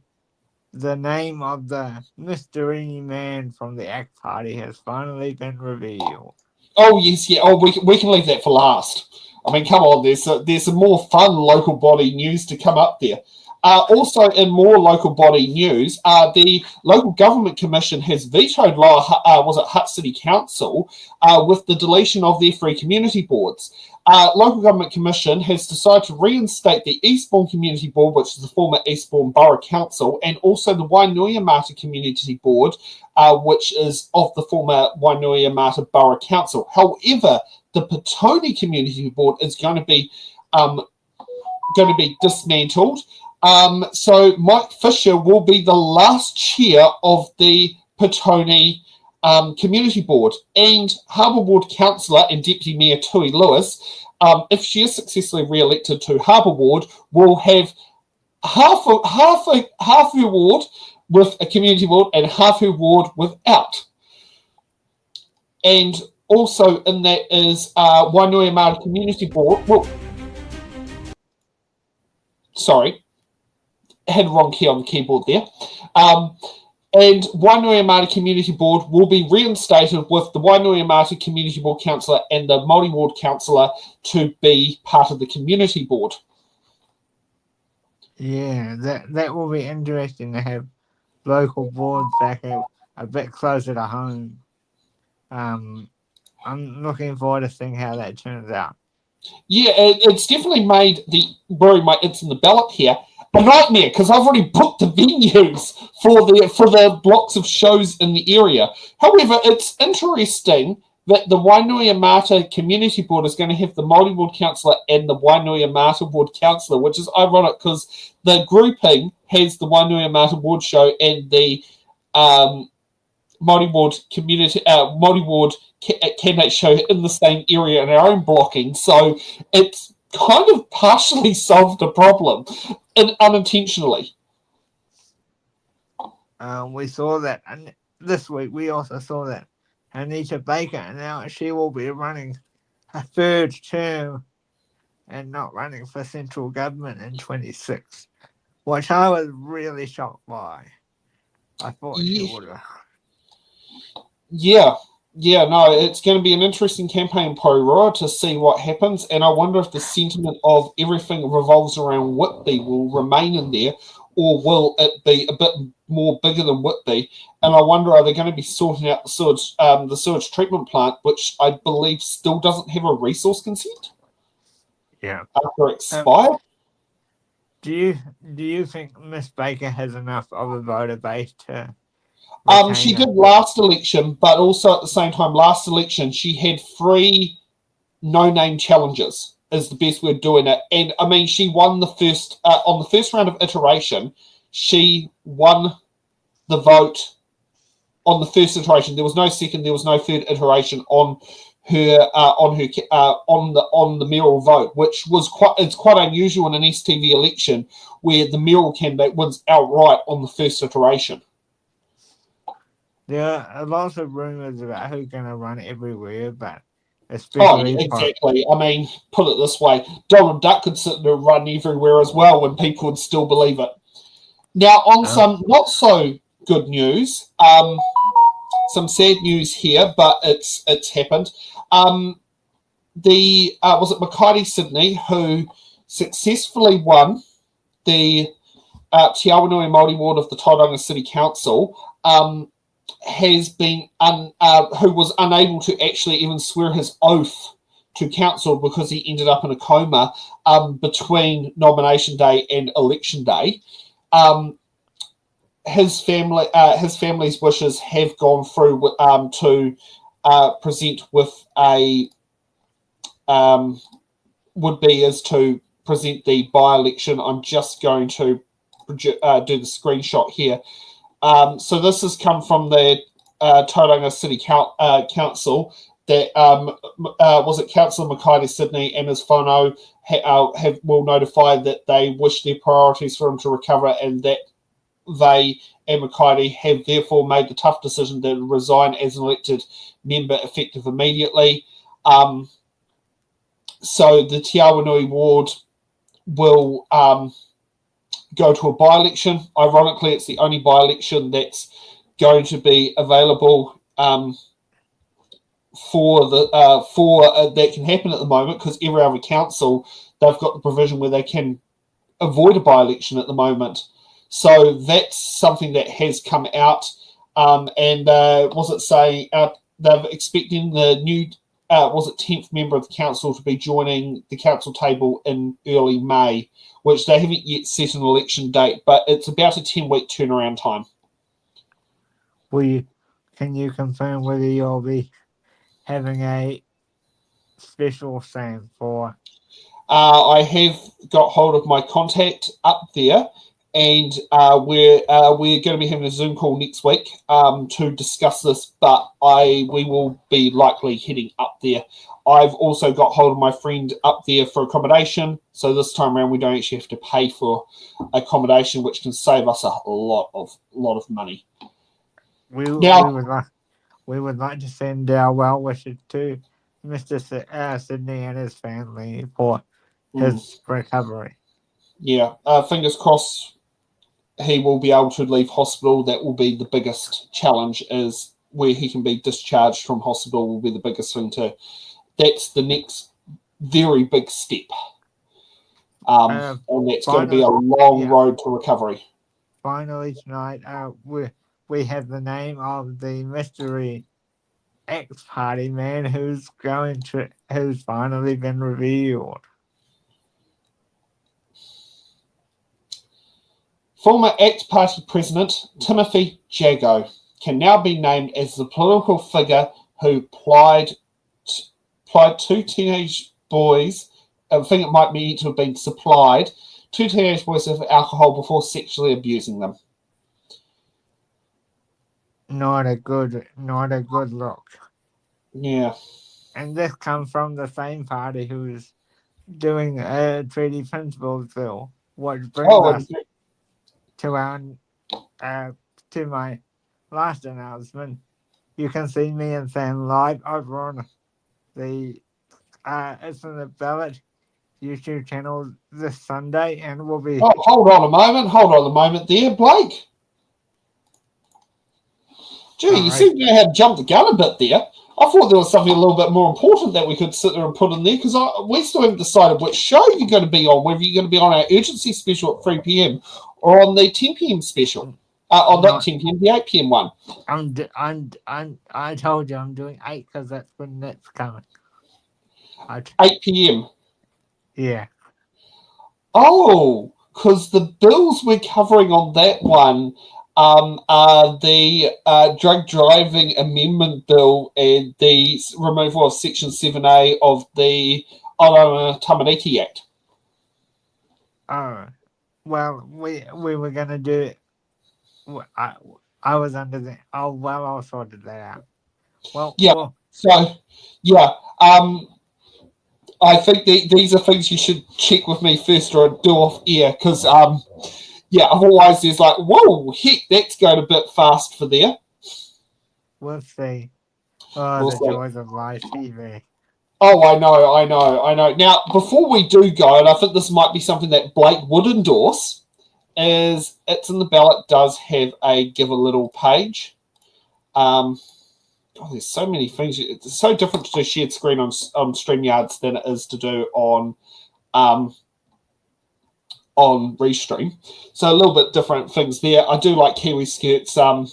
the name of the mystery man from the ACT Party has finally been revealed. Oh, yes, yeah. Oh, we can leave that for last. I mean, come on, there's some more fun local body news to come up there. Also, in more local body news, the Local Government Commission has vetoed Hutt City Council with the deletion of their free community boards. Local Government Commission has decided to reinstate the Eastbourne Community Board, which is the former Eastbourne Borough Council, and also the Wainuiomata Community Board, which is of the former Wainuiomata Borough Council. However, the Petone Community Board is going to be dismantled. So Mike Fisher will be the last chair of the Petone Community Board, and Harbour Ward Councillor and Deputy Mayor Tui Lewis, if she is successfully re-elected to Harbour Ward, will have half her ward with a community board and half her ward without. And also in that is Wainuiomata Community Board. Well, sorry, I had the wrong key on the keyboard there. And Wainuiomata Community Board will be reinstated with the Wainuiomata Community Board Councillor and the Māori Ward Councillor to be part of the Community Board. Yeah, that will be interesting to have local boards back a bit closer to home. I'm looking forward to seeing how that turns out. Yeah, it's definitely made it's in the ballot here, a nightmare, because I've already booked the venues for the blocks of shows in the area. However, it's interesting that the Wainuiomata Community Board is going to have the Māori Ward Councillor and the Wainuiomata Ward Councillor, which is ironic because the grouping has the Wainuiomata Ward Show and the Māori Ward candidate show in the same area in our own blocking. So it's kind of partially solved a problem unintentionally. We saw that, and this week we also saw that Anita Baker, and now she will be running a third term and not running for central government in 26, which I was really shocked by. I thought she would have. Yeah, no, it's going to be an interesting campaign, Poirot, to see what happens, and I wonder if the sentiment of everything revolves around Whitby will remain in there, or will it be a bit more bigger than Whitby? And I wonder, are they going to be sorting out the sewage treatment plant, which I believe still doesn't have a resource consent? Yeah. After it expired? Do you think Miss Baker has enough of a voter base to... She did last election, but also at the same time, last election, she had 3 no-name challenges, is the best way of doing it. And, I mean, she won the first, on the first round of iteration, she won the vote on the first iteration. There was no second, there was no third iteration on the mayoral vote, which was quite unusual in an STV election where the mayoral candidate wins outright on the first iteration. There are lots of rumours about who's going to run everywhere, but especially... Oh, exactly. I mean, put it this way, Donald Duck could sit there and run everywhere as well and people would still believe it. Now, on some not so good news, some sad news here, but it's happened. Was it Makaiti Sydney who successfully won the Te Awanui Māori Ward of the Tauranga City Council, has been who was unable to actually even swear his oath to council because he ended up in a coma between nomination day and election day. His family's wishes have gone through to present with a would be is to present the by-election. I'm just going to do the screenshot here. So this has come from the Tauranga City Council. that was it Councillor Makaire Sydney and his whānau will notify that they wish their priorities for him to recover, and that they and Makaire have therefore made the tough decision to resign as an elected member effective immediately. So the Te Awanui ward will go to a by-election. Ironically, it's the only by-election that's going to be available for that can happen at the moment, because every other council, they've got the provision where they can avoid a by-election at the moment. So that's something that has come out, and was it saying they're expecting the new 10th member of the council to be joining the council table in early May, which they haven't yet set an election date, but it's about a 10-week turnaround time. Can you confirm whether you'll be having a special Sam for? I have got hold of my contact up there, and we're going to be having a Zoom call next week to discuss this, but we will be likely heading up there. I've also got hold of my friend up there for accommodation, so this time around we don't actually have to pay for accommodation, which can save us a lot of money. We would like to send our well wishes to Mr. Sydney and his family for his recovery. Yeah, fingers crossed he will be able to leave hospital. That will be the biggest challenge, is where he can be discharged from hospital will be the biggest thing that's the next very big step. And that's going to be a long road to recovery. Finally tonight, we have the name of the mystery ex-party man who's finally been revealed. Former ex-party president Timothy Jago can now be named as the political figure who plied two teenage boys, I think it might be to have been supplied, two teenage boys with alcohol before sexually abusing them. Not a good look. Yeah. And this comes from the same party who's doing a treaty principles bill, which brings us to my last announcement. You can see me and Sam live over on the it's in the Ballot YouTube channel this Sunday, and we'll be. Oh, hold on a moment there, Blake. Gee, you seem to have jumped the gun a bit there. I thought there was something a little bit more important that we could sit there and put in there, because we still haven't decided which show you're going to be on, whether you're going to be on our urgency special at 3 p.m. or on the 10 p.m. special. Not 10 p.m., the 8 p.m. one. I told you I'm doing 8 because that's when that's coming. 8 p.m. Yeah. Oh, because the bills we're covering on that one are the drug driving amendment bill and the removal of Section 7A of the Tamariki Act. Oh, well, we were going to do it. I was under the. Oh, well, I'll sort that out. Well, yeah. Well, so, yeah. I think these are things you should check with me first or do off air, because otherwise there's like, whoa, heck, that's going a bit fast for there. We'll see. Oh, the joys of live TV. Oh, I know. Now, before we do go, and I think this might be something that Blake would endorse, is It's in the Ballot does have a Give a Little page. There's so many things. It's so different to do shared screen on StreamYards than it is to do on Restream. So a little bit different things there. I do like Kiwi Skirts. I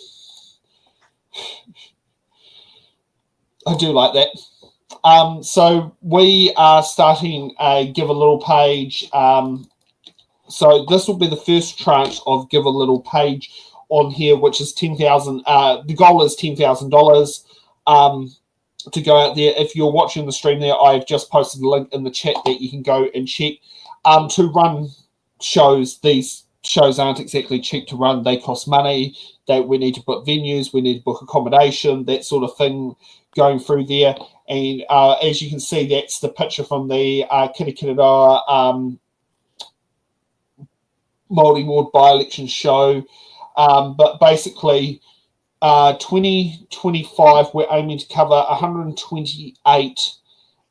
do like that. So we are starting a Give a Little page. So this will be the first tranche of Give a Little page on here, which is $10,000. The goal is $10,000 to go out there. If you're watching the stream there, I've just posted a link in the chat that you can go and check to run shows. These shows aren't exactly cheap to run. They cost money. We need to book venues. We need to book accommodation, that sort of thing going through there. And as you can see, that's the picture from the Kirikiriroa Māori Ward by-election show. But basically, 2025, we're aiming to cover 128.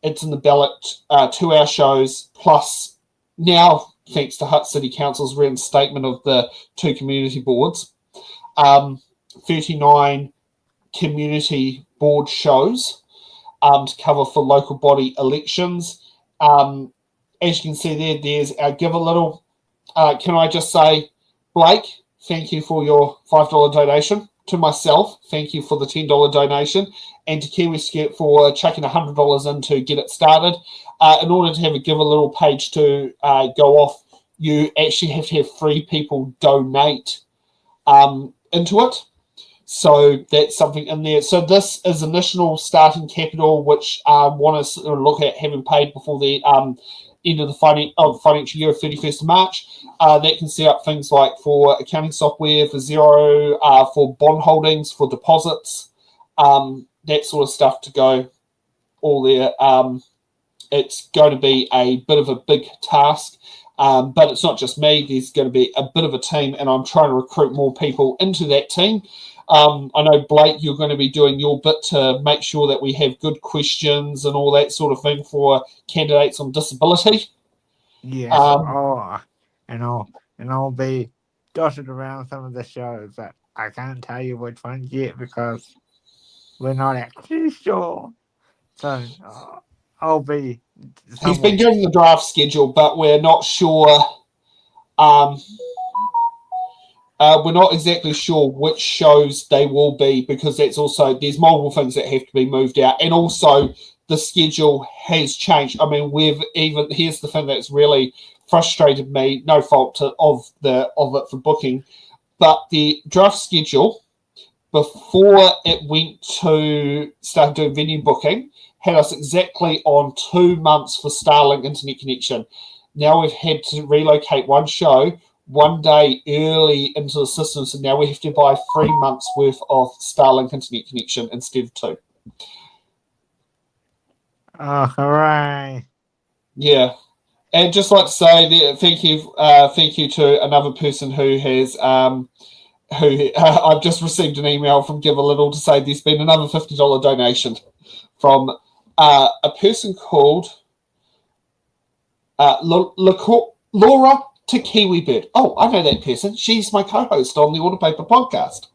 It's in the ballot 2-hour shows, plus now, thanks to Hutt City Council's reinstatement of the 2 community boards, 39 community board shows to cover for local body elections. As you can see there, there's our Give a Little. Can I just say, Blake, thank you for your $5 donation. To myself, thank you for the $10 donation, and to Kiwi Skirt for chucking $100 in to get it started. In order to have a Give a Little page to go off, you actually have to have 3 people donate into it. So that's something in there. So this is initial starting capital, which want to look at having paid before the end of the financial year of 31st of March. That can set up things like for accounting software, for Xero, for bond holdings, for deposits, that sort of stuff to go all there. It's going to be a bit of a big task, but it's not just me. There's going to be a bit of a team, and I'm trying to recruit more people into that team. I know, Blake, you're going to be doing your bit to make sure that we have good questions and all that sort of thing for candidates on disability. Yes, and I'll be dotted around some of the shows, but I can't tell you which ones yet because we're not actually sure. So I'll be. He's been given the draft schedule, but we're not sure. We're not exactly sure which shows they will be because that's also there's multiple things that have to be moved out, and also the schedule has changed. I mean, here's the thing that's really frustrated me. No fault of it for booking, but the draft schedule before it went to start doing venue booking had us exactly on 2 months for Starlink internet connection. Now we've had to relocate one show 1 day early into the system, so now we have to buy 3 months worth of Starlink internet connection instead of 2. Oh, hooray! Yeah, and just like to say, thank you to another person who has I've just received an email from Give a Little to say there's been another $50 donation from a person called Laura to Kiwi Bird. Oh, I know that person. She's my co-host on the Order Paper podcast.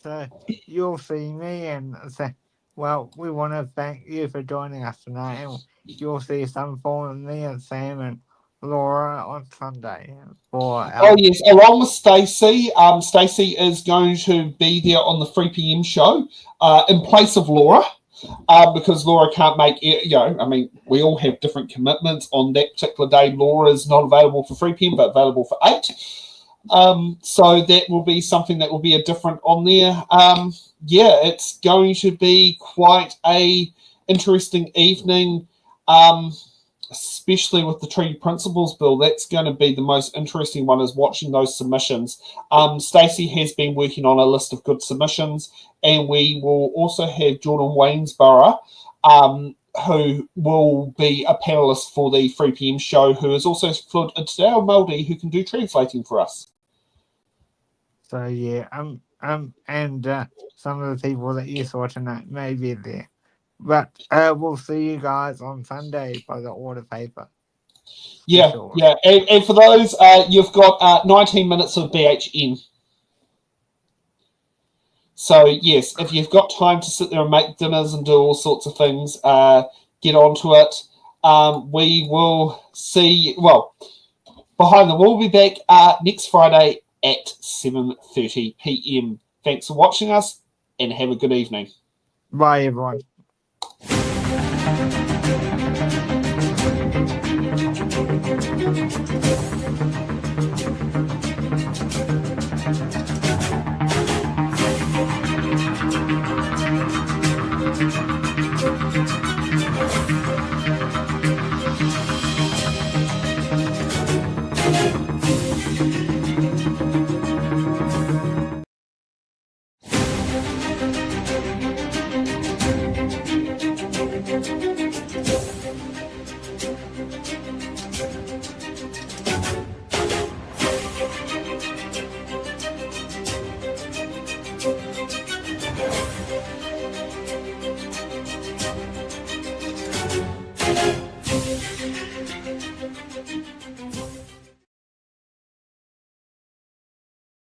So you'll see me and say, well, we want to thank you for joining us tonight. And you'll see some form of me and Sam and Laura on Sunday. Yes, along with Stacey. Stacey is going to be there on the 3 p.m. show in place of Laura. Because Laura can't make it, I mean, we all have different commitments. On that particular day, Laura is not available for 3 p.m. but available for 8. So that will be something that will be a different on there. It's going to be quite a interesting evening, especially with the Treaty Principles Bill. That's going to be the most interesting one, is watching those submissions. Stacey has been working on a list of good submissions, and we will also have Jordan Waynesborough, who will be a panelist for the 3 p.m. show, who is also fluent in Te Reo Māori, who can do translating for us. So yeah, and some of the people that you saw tonight may be there. But we'll see you guys on Sunday by the Order Paper. Yeah, sure. Yeah. And for those, you've got 19 minutes of BHN. So, yes, if you've got time to sit there and make dinners and do all sorts of things, get onto it. We will see, Behind the Wall will be back next Friday at 7:30 p.m. Thanks for watching us, and have a good evening. Bye, everyone. Thank you.